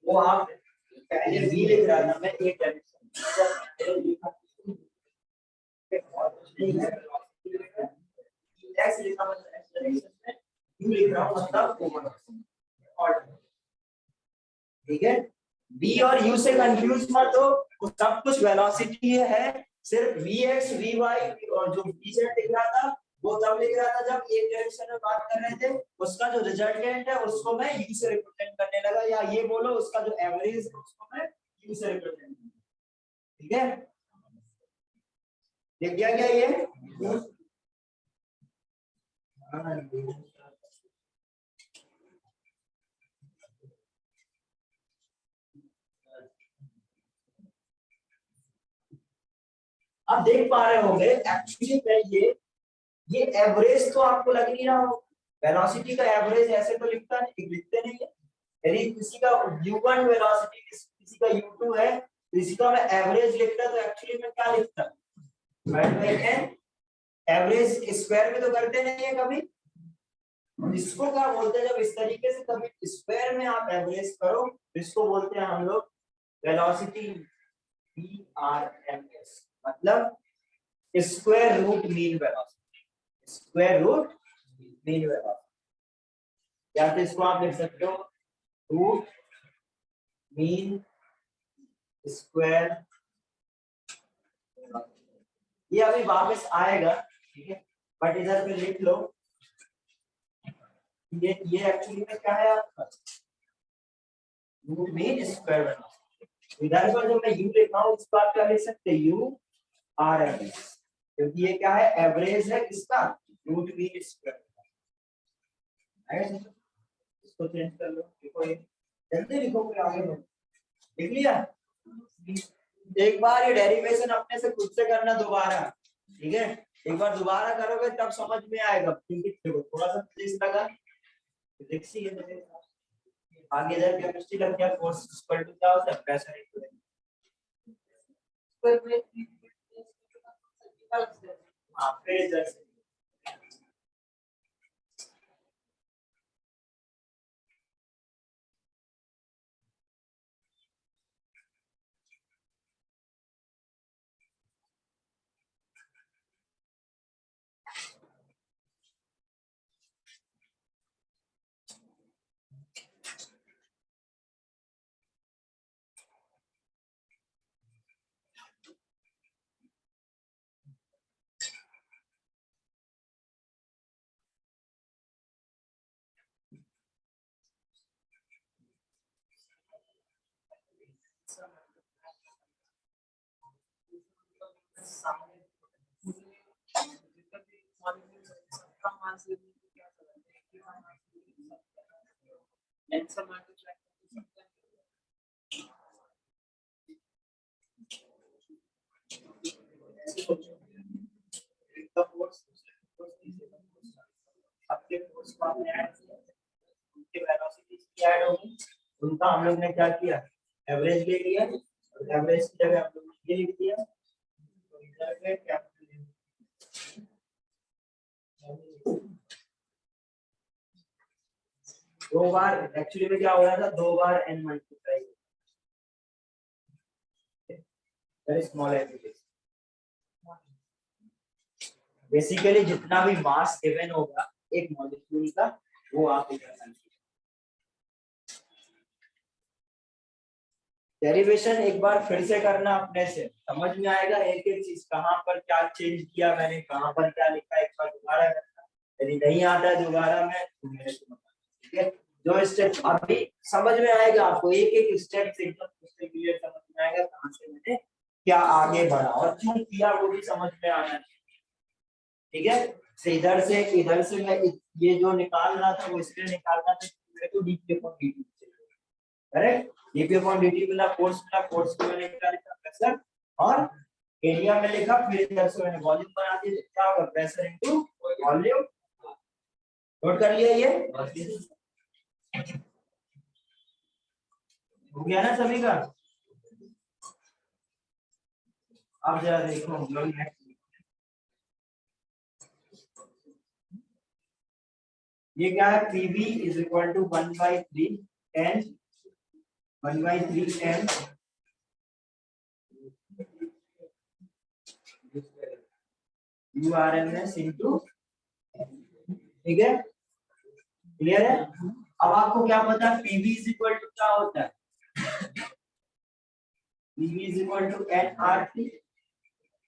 वो आप पहले बी लिख रहा था, मैं एक एक्स लिखा, मतलब यू लिख रहा हूँ, मतलब ठीक है, बी और यू से कंफ्यूज मत हो, वो सब कुछ वेलोसिटी है, सिर्फ वी एक्स वी वाई और जो वी जेड लिख रहा था वो तब लिख रहा था जब एक डायरेक्शन में बात कर रहे थे, उसका जो रिजल्टेंट है उसको मैं यू से रिप्रेजेंट करने लगा, या ये बोलो उसका जो एवरेज है उसको मैं यू से रिप्रेजेंट, ठीक है, लिख दिया क्या ये, आप देख पा रहे होंगे एक्चुअली मैं ये एवरेज तो आपको लग नहीं रहा हो, वेलोसिटी का एवरेज ऐसे तो लिखते नहीं है, यदि किसी का u1 वेलोसिटी किसी का u2 है, तो इसी का मैं एवरेज लिखता तो एक्चुअली मैं क्या लिखता, divide by n, average square में तो करते नहीं है कभी, इसको क्या बोलते हैं, जब इस तरीके से कभी स्क्वायर में आप एवरेज करो तो इसको बोलते हैं हम लोग वेलोसिटी VRMS, मतलब square root mean velocity, square root mean velocity, या तो इसको आप लिख सकते हो रूट मीन स्क्वायर। ये अभी वापस आएगा, ठीक है, बट इधर पे लिख लो ये एक्चुअली में क्या है आपका रूट मीन स्क्वायर वेलोसिटी। इधर पर जो मैं यू लिख रहा हूँ इसको आप क्या लिख सकते हैं यू आर एम एस, क्योंकि ये क्या है एवरेज है किसका रूट मीन स्क्वायर। इसको चेंज कर लो, देखो ये जल्दी लिखो फिर आगे बढ़ो। लिख लिया? एक बार ये डेरिवेशन अपने से खुद से करना दोबारा, ठीक है, एक बार दोबारा करोगे तब समझ में आएगा, क्योंकि देखो थोड़ा सा फिजिक्स लगा, फिजिक्स ही है, आगे इधर केमिस्ट्री लग गया, फोर्स इक्वल टू क्या होता है प्रेशर इनटू हां फिर इधर से उनका हम लोग ने क्या किया एवरेज ले लिया, और एवरेज की जगह हम लोग ने ये लिख दिया, तो इधर पे क्या दो बार एक्चुअली में क्या हो रहा था दो बार n multiply very small application. Basically जितना भी मास गिवन होगा एक मॉलिक्यूल का वो आप इधर डेरिवेशन एक बार फिर से करना अपने से, समझ में आएगा एक एक चीज कहाँ पर क्या चेंज किया मैंने, कहाँ पर क्या लिखा, एक बार दोबारा करना, यदि नहीं आता है दोबारा में तो मेरे को बताना, ठीक है। जो स्टेप अभी समझ में आएगा आपको, एक एक स्टेप से एकदम क्लियर समझ में आएगा कहाँ से मैंने क्या आगे बढ़ा और क्यों किया वो भी समझ में आना चाहिए, ठीक है। से इधर से मैं ये जो निकाल रहा था वो इसलिए निकाल रहा था मेरे को DP upon DT correct, DP upon DT मिला, फोर्स को मैंने क्या लिखा प्रेशर, और एरिया में लिखा, फिर इधर से मैंने वॉल्यूम बना दिया, क्या होगा प्रेशर इनटू वॉल्यूम। नोट कर लिया ये हो गया ना सभी का। अब जरा देखो हम लोग ये क्या है PV is equal to 1/3 n 1/3 n URMS into, ठीक है क्लियर है। अब आपको क्या पता है पीवी इज इक्वल टू क्या होता है, PV is equal to NRT.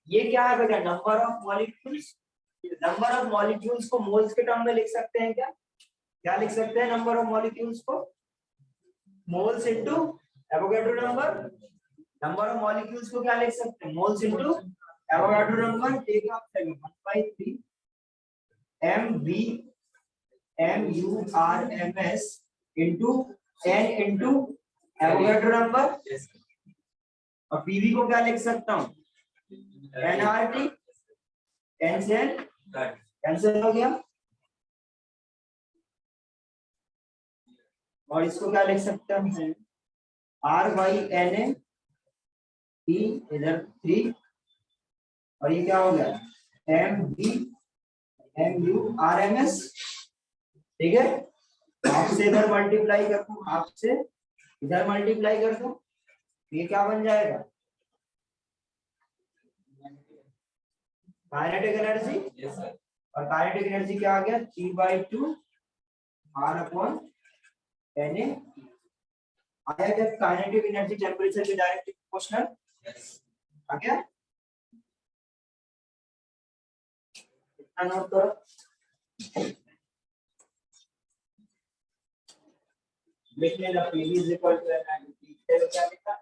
ये क्या है बेटा number of molecules, number of molecules को मोल्स के टर्म में लिख सकते हैं क्या, क्या लिख सकते हैं नंबर ऑफ मॉलिक्यूल्स को moles into Avogadro number, number of molecules को क्या लिख सकते हैं moles into Avogadro number, take of 1/3 MURMS into n into Avogadro number, और पीवी को क्या लिख सकता हूँ एनआरटी, n से n कैंसिल हो गया, और इसको क्या लिख सकते हैं R/NA T इधर 3, और ये क्या हो गया MURMS, ठीक है। आपसे इधर मल्टीप्लाई कर दूं, आपसे इधर मल्टीप्लाई कर दूं, ये क्या बन जाएगा काइनेटिक एनर्जी, और काइनेटिक एनर्जी क्या आ गया 3/2 r अपॉन Na आया। जब काइनेटिक एनर्जी टेम्परेचर के डायरेक्टली प्रोपोर्शनल आ गया। इतना नोट करो। लिख लेना Pv is equal to NRT. क्या लिखा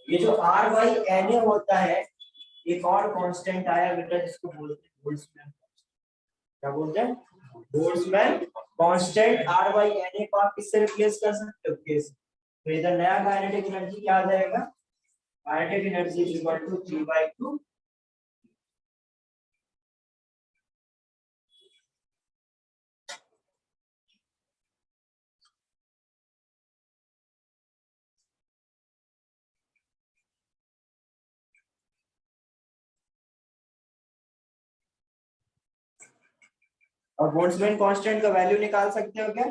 ये जो R बाई Na होता है, एक और कांस्टेंट आया बेटा जिसको बोलते हैं बोल्ट्जमैन। क्या बोलते हैं? Boltzmann constant. R by Na को आप किससे रिप्लेस कर सकते हो? K से। तो इधर नया काइनेटिक एनर्जी क्या आ जाएगा? काइनेटिक एनर्जी इक्वल टू 3/2 और बोल्ट्जमैन कांस्टेंट का वैल्यू निकाल सकते हो क्या?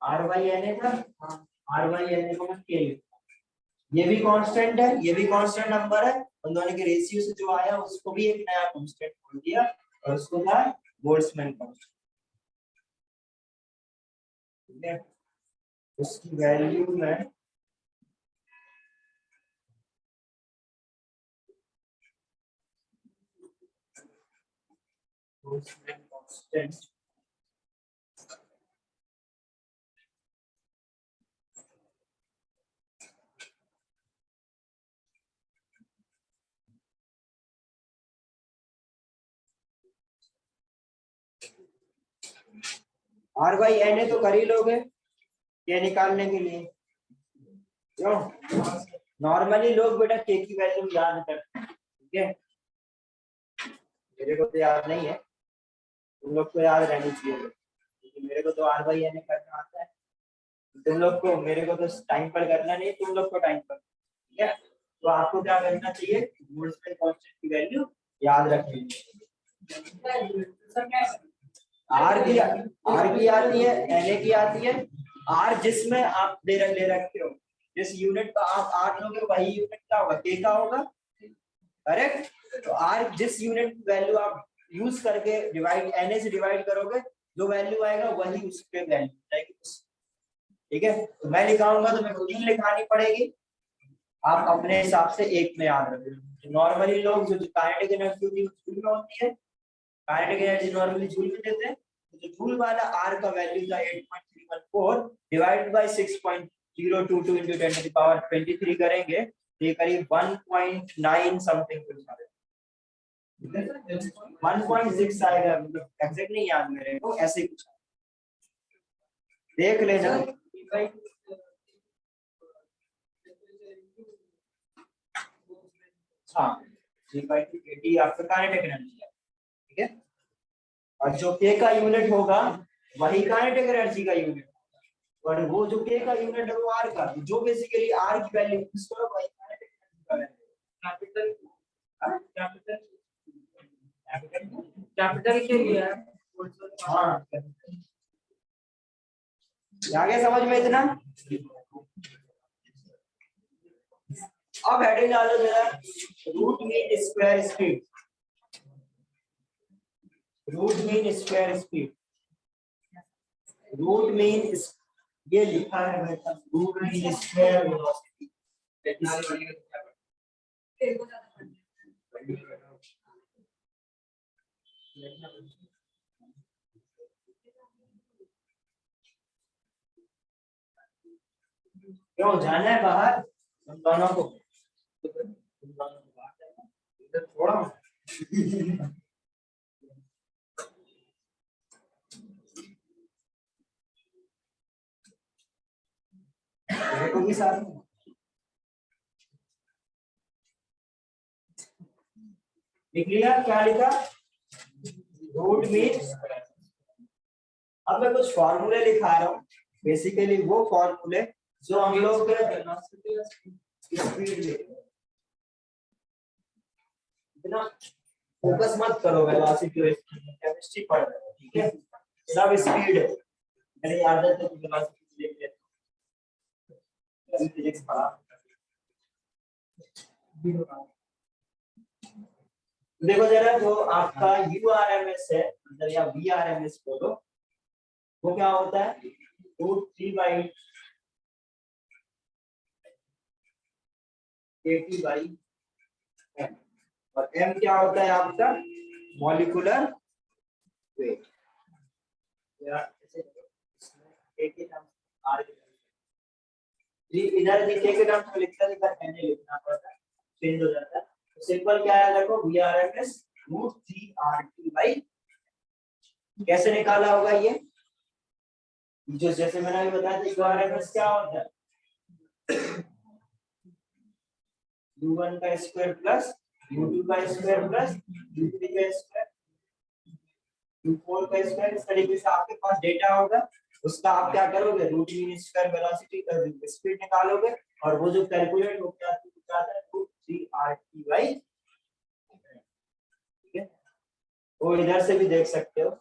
R बाई Na था, R बाई Na को मैं K लिखता हूं। ये भी कांस्टेंट है, ये भी कांस्टेंट नंबर है। उन दोनों के रेशियो से जो आया उसको भी एक नया कांस्टेंट बोल दिया और उसको था बोल्ट्जमैन कांस्टेंट। ठीक है, उसकी वैल्यू में Boltzmann constant R by Na तो कर ही लोगे ये निकालने के लिए। क्यों? नॉर्मली लोग बेटा K की वैल्यू याद करते हैं। ठीक है, मेरे को तो याद नहीं है, तुम लोग को याद रहनी चाहिए, क्योंकि मेरे को तो R बाई Na करना आता है। तुम लोग को, मेरे को तो टाइम पर करना नहीं, तुम लोग को टाइम पर। ठीक है, तो आपको क्या करना चाहिए? बोल्ट्जमैन कांस्टेंट की वैल्यू याद रखनी है। आर की आती है, Na की आती है। आर जिसमें आप ले रखे हो, जिस यूनिट का आप आर लोगे वही यूनिट क्या होगा? K का होगा। करेक्ट? तो आर जिस यूनिट वैल्यू आप यूज करके डिवाइड Na से डिवाइड करोगे, जो वैल्यू आएगा वही उस पे वैल्यू जाएगी। ठीक है, तो मैं लिखाऊंगा तो मेरे को 3 लिखानी पड़ेगी, आप अपने हिसाब से एक में याद रखें। नॉर्मली लोग जो काइनेटिक एनर्जी होती है, काइनेटिक एनर्जी नॉर्मली जूल में देते हैं। तो जूल वाला R का वैल्यू था 8.314 divide by 6.022 into 10 to the power 23 करेंगे तो ये करीब 1.9 समथिंग कुछ आ जाएगा। 1.6 आएगा, मतलब एग्जैक्ट नहीं याद मेरे को, ऐसे कुछ देख लेना। हाँ, 3/2 आपका काइनेटिक एनर्जी है। ठीक है, और जो K का यूनिट होगा वही काइनेटिक एनर्जी का यूनिट, और वो जो K का यूनिट है वो R का, जो बेसिकली R की वैल्यू यूज करो वही काइनेटिक एनर्जी का वैल्यू। कैपिटल कैपिटल कैपिटल के लिए हाँ, आ गया समझ में इतना? अब हेडिंग डालो जरा, root mean square speed. Root mean square speed, root mean ये लिखा है बेटा, रूट मीन स्क्वायर वेलोसिटी। क्यों जाना है बाहर तुम दोनों को? इधर छोड़ा मेरे को भी साथ में लिख लिया। क्या लिखा? Root mean. अब मैं कुछ फॉर्मूले लिखा रहा हूँ, बेसिकली वो फॉर्मूले जो हम लोग स्पीड इतना फोकस मत करो वेलोसिटी केमिस्ट्री पढ़ रहे हो, ठीक है, सब स्पीड है। मेरी आदत है वेलोसिटी देख लेते हैं, फिजिक्स पढ़ा। देखो जरा, जो आपका यूआरएमएस है अंदर या वीआरएमएस बोलो, वो क्या होता है? √3/80/m और m क्या होता है आपका? Molecular weight. इधर नीचे के टर्म्स में लिखता है, इधर n लिखना पड़ता है, चेंज हो जाता है। तो सिंपल क्या है, देखो वीआरएमएस √3/RT। कैसे निकाला होगा ये? जो जैसे मैंने अभी बताया था, वीआरएमएस क्या होता है? u1 का स्क्वायर प्लस u2 का स्क्वायर प्लस u3 का स्क्वायर u4 का स्क्वायर। इस तरीके से आपके पास डेटा होगा, उसका आप क्या करोगे? रूट मीन स्क्वायर वेलोसिटी का स्पीड निकालोगे और वो जो कैलकुलेट होकर आता है √3/RT। ठीक है, वो इधर से भी देख सकते हो।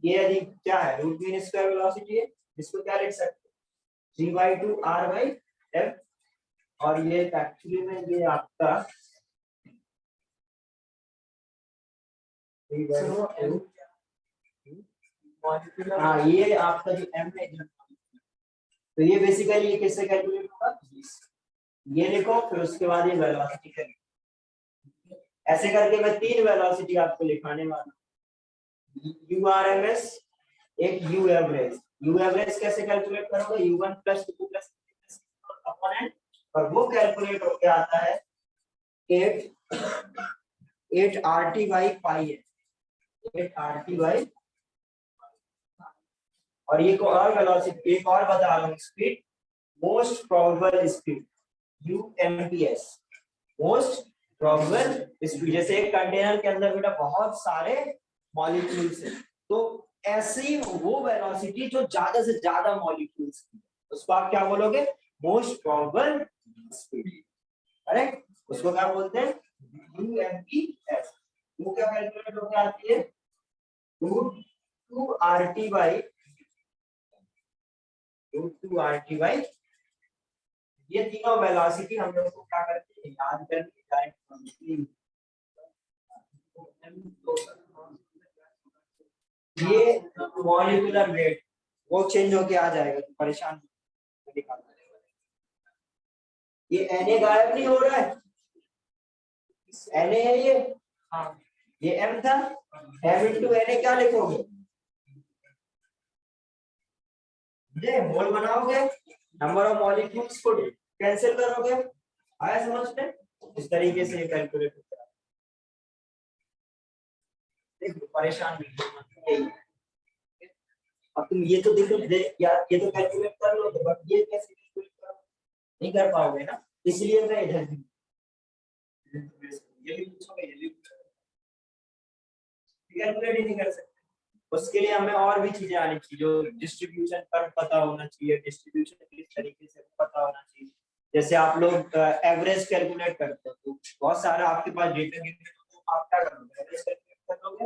ये यदि क्या है? रूट मीन स्क्वायर वेलोसिटी है, इसको क्या लिख सकते हो? 3/2R/m। और ये एक्चुअली में ये आपका हाँ, ये आपका जो m है, तो ये बेसिकली ये किससे कैलकुलेट होगा? ये लिखो, फिर उसके बाद ये वेलोसिटी करेंगे। ऐसे करके मैं 3 वेलोसिटी आपको लिखाने वाला हूँ। यूआरएमएस, एक यू एवरेज। यू एवरेज कैसे कैलकुलेट करोगे? u1 + u2 + अपॉन n, और वो कैलकुलेट होके आता है 8RT/π है, 8RT/। और ये को और वेलोसिटी एक और बता रहा हूँ, speed, most probable speed, UMPS, most probable speed. जैसे एक कंटेनर के अंदर बेटा बहुत सारे मॉलिक्यूल्स हैं, तो ऐसी वो वेलोसिटी जो ज्यादा से ज्यादा मॉलिक्यूल्स की, उसको आप क्या बोलोगे? Most probable speed. करेक्ट? उसको क्या बोलते हैं? UMPS। वो क्या कैलकुलेट होकर आती है? √2RT/। ये तीनों वेलोसिटी हम लोग को क्या करती है? याद करनी डायरेक्ट। ये मॉलिक्यूलर वेट वो चेंज होके आ जाएगा, तो परेशान निकालना। ये Na गायब नहीं हो रहा है, Na है ये, हाँ ये m था, m × Na क्या लिखोगे? ये मोल बनाओगे, नंबर ऑफ मॉलिक्यूल्स को कैंसिल करोगे, आया समझ में? इस तरीके से ये कैलकुलेट होता है। देखो परेशान नहीं होना। अब तुम ये तो देखो यार, ये तो कैलकुलेट कर लो, बट ये कैसे कैलकुलेट करो? नहीं कर पाओगे ना, इसलिए मैं इधर ये भी पूछोगे, ये भी कैलकुलेट ही नहीं कर सकते। उसके लिए हमें और भी चीजें आनी चाहिए, जो डिस्ट्रीब्यूशन पर पता होना चाहिए, डिस्ट्रीब्यूशन किस तरीके से पता होना चाहिए। जैसे आप लोग एवरेज कैलकुलेट करते हो, तो बहुत सारा आपके पास डेटा है, तो आप क्या करोगे? एवरेज कैलकुलेट करोगे।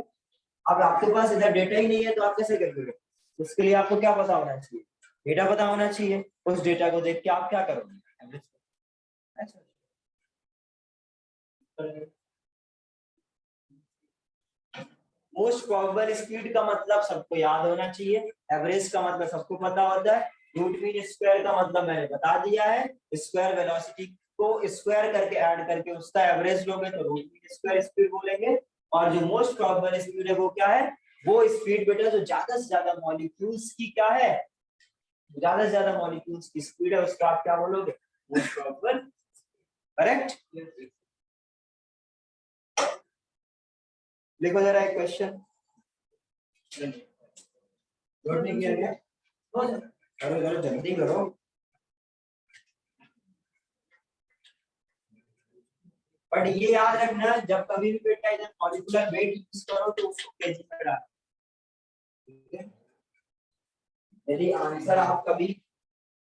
अब आपके पास इधर डेटा ही नहीं है, तो आप कैसे कैलकुलेट? उसके लिए आपको क्या पता होना चाहिए? डेटा पता होना चाहिए। उस डेटा को देख के आप क्या करोगे? एवरेज। मोस्ट प्रोबेबल स्पीड का मतलब सबको याद होना चाहिए, एवरेज का मतलब सबको पता होता है, रूट मीन स्क्वायर का मतलब मैंने बता दिया है, स्क्वायर वेलोसिटी को स्क्वायर करके ऐड करके उसका एवरेज लोगे तो रूट मीन स्क्वायर स्पीड बोलेंगे। और जो मोस्ट प्रोबेबल स्पीड है वो क्या है? वो स्पीड बेटा जो ज्यादा से ज्यादा मॉलिक्यूल्स की क्या है, ज्यादा से ज्यादा मॉलिक्यूल्स की स्पीड है, उसका आप क्या बोलोगे? Most probable. करेक्ट? लिखो जरा एक क्वेश्चन, नोट नहीं किया गया? करो करो जल्दी करो। बट ये याद रखना, जब कभी भी बेटा इधर मॉलिक्यूलर वेट यूज करो तो उसको केजी में डालो, ठीक है? यदि आंसर आप कभी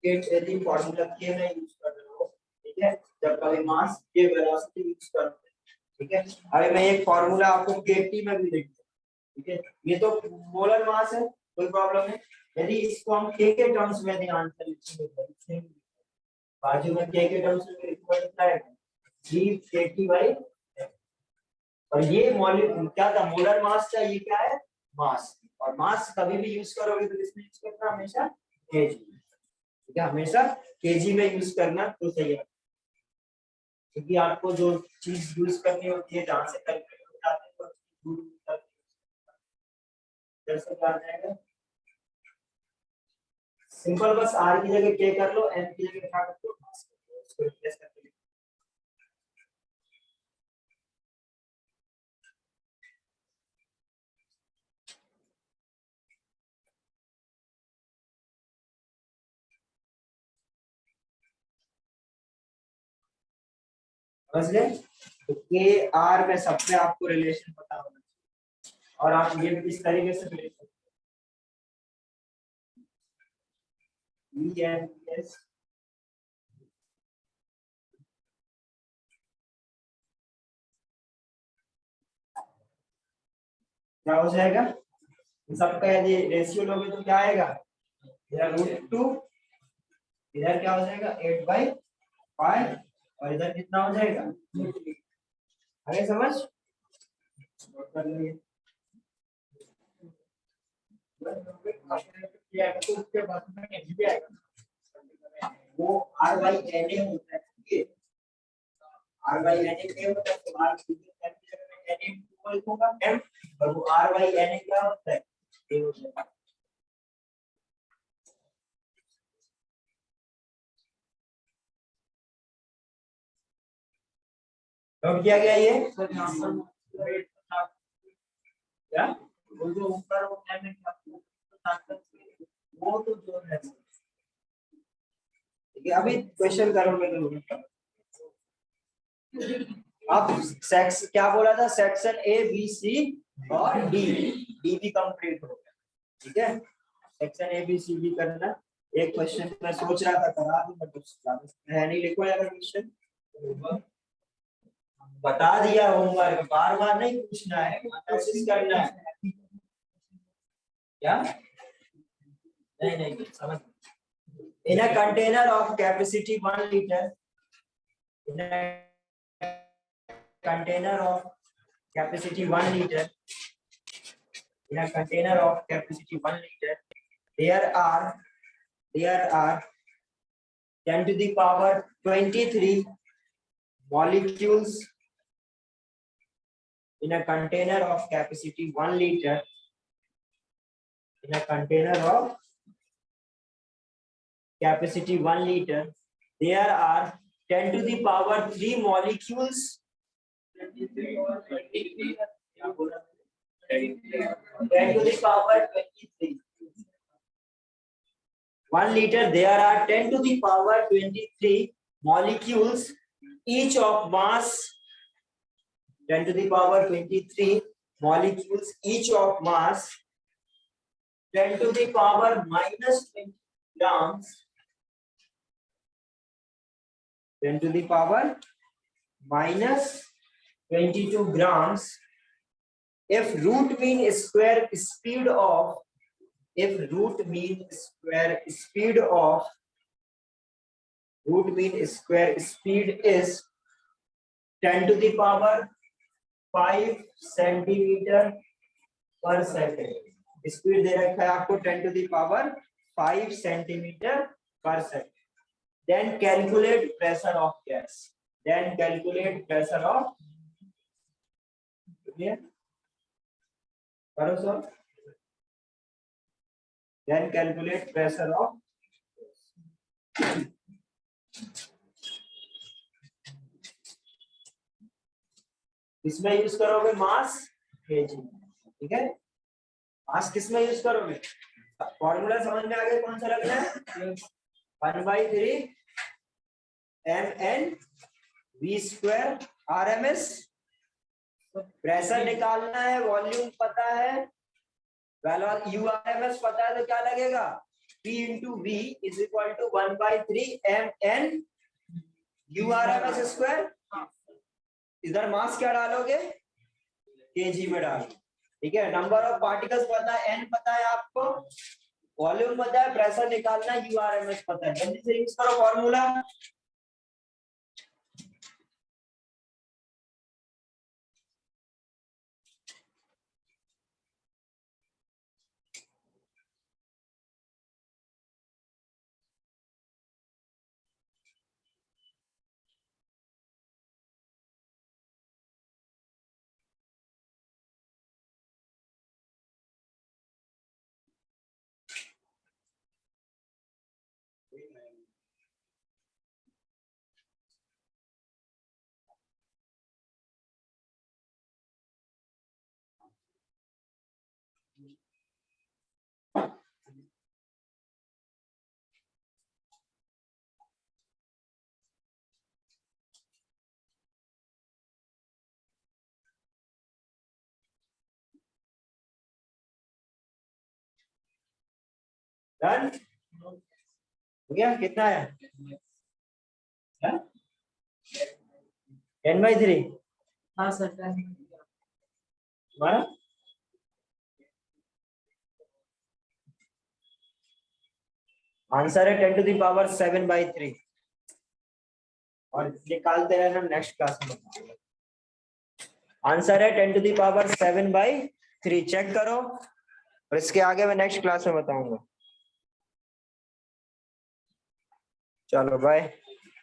यदि फॉर्मूला के में यूज कर रहे हो, ठीक है, जब कभी मास के वेलोसिटी यूज करते हैं, ठीक है। अभी मैं एक फॉर्मूला आपको केटी में भी लिखता हूं, ठीक है, ये तो मोलर मास है, कोई प्रॉब्लम नहीं। यदि इसको हम के टर्म्स में आंसर लिखेंगे, बाजू में के टर्म्स में लिखा है जी केटी बाई, और ये मॉलिक्यूल क्या था, मोलर मास था, ये क्या है, मास। और मास कभी भी यूज करोगे तो किसमें यूज करना, हमेशा केजी, ठीक है, हमेशा केजी में यूज करना तो सही है, क्योंकि आपको जो चीज यूज करनी होती है जहां से कैलकुलेट हो जाते हैं तो कैसे क्या जाएगा, सिंपल बस आर की जगह के कर लो, एम की जगह क्या कर दो, मास कर दो, उसको रिप्लेस करके समझ गए। तो के आर में सबसे आपको रिलेशन पता होना चाहिए, और आप ये इस तरीके से लिख सकते हो, ई एन एस क्या हो जाएगा, सबका यदि रेशियो लोगे तो क्या आएगा, इधर √2, इधर क्या हो जाएगा 8/5, और इधर कितना हो जाएगा, आगे समझ कर लिए। तो उसके बाद में भी आएगा, वो आर बाई एन ए होता है, आर बाई एन ए क्या होता है, तो आर की जगह में एन ए को लिखूंगा एम, और वो आर बाई एन ए क्या होता है, ये होता है। नोट किया गया ये, क्या वो जो ऊपर वो एम है वो तो जो है, ठीक है। अभी क्वेश्चन करोगे तो अब सेक्स क्या बोला था, सेक्शन ए बी सी और डी, डी भी कंप्लीट हो गया, ठीक है। सेक्शन ए बी सी भी करना, एक क्वेश्चन मैं सोच रहा था करा दूं, बट है नहीं, लिखो यार क्वेश्चन, बता दिया होमवर्क, बार बार नहीं पूछना है, कोशिश करना है, क्या नहीं नहीं समझ। In a container of capacity 1 litre, in a container of capacity 1 liter, in a container of capacity 1 liter, there are 10 to the power 23 molecules in a container of capacity 1 liter, in a container of capacity 1 liter, there are 10 to the power 3 molecules, 10 to the power 23. 1 liter, there are 10 to the power 23 molecules, each of mass 10 to the power 23 molecules, each of mass 10 to the power minus 20 grams, 10 to the power minus 22 grams. If root mean square speed of, if root mean square speed of, root mean square speed is 10 to the power 5 centimeter per second, speed दे रखा है आपको 10 to the power 5 centimeter per second. Then calculate pressure of gas. Then calculate pressure of, करो sir, then calculate pressure of, इसमें use करोगे मास KG, ठीक है, मास किसमें use करोगे, फॉर्मूला समझ में आ गया कौन सा लगना है, 1/3 mn v square RMS, pressure निकालना है, वॉल्यूम पता है, URMS पता है, तो क्या लगेगा P into V is equal to 1/3 mn URMS square. इधर मास क्या डालोगे, kg में डालोगे, ठीक है। नंबर ऑफ पार्टिकल्स पता है, n पता है आपको, वॉल्यूम पता है, प्रेशर निकालना है, URMS पता है। जल्दी से यूज करो फॉर्मूला। डन हो गया, कितना है 10/3। हाँ सर, तुम्हारा आंसर है 10⁻⁷/3 और निकालते रहना, नेक्स्ट क्लास में आंसर है 10⁻⁷/3। चेक करो और इसके आगे मैं नेक्स्ट क्लास में बताऊंगा। चलो बाय।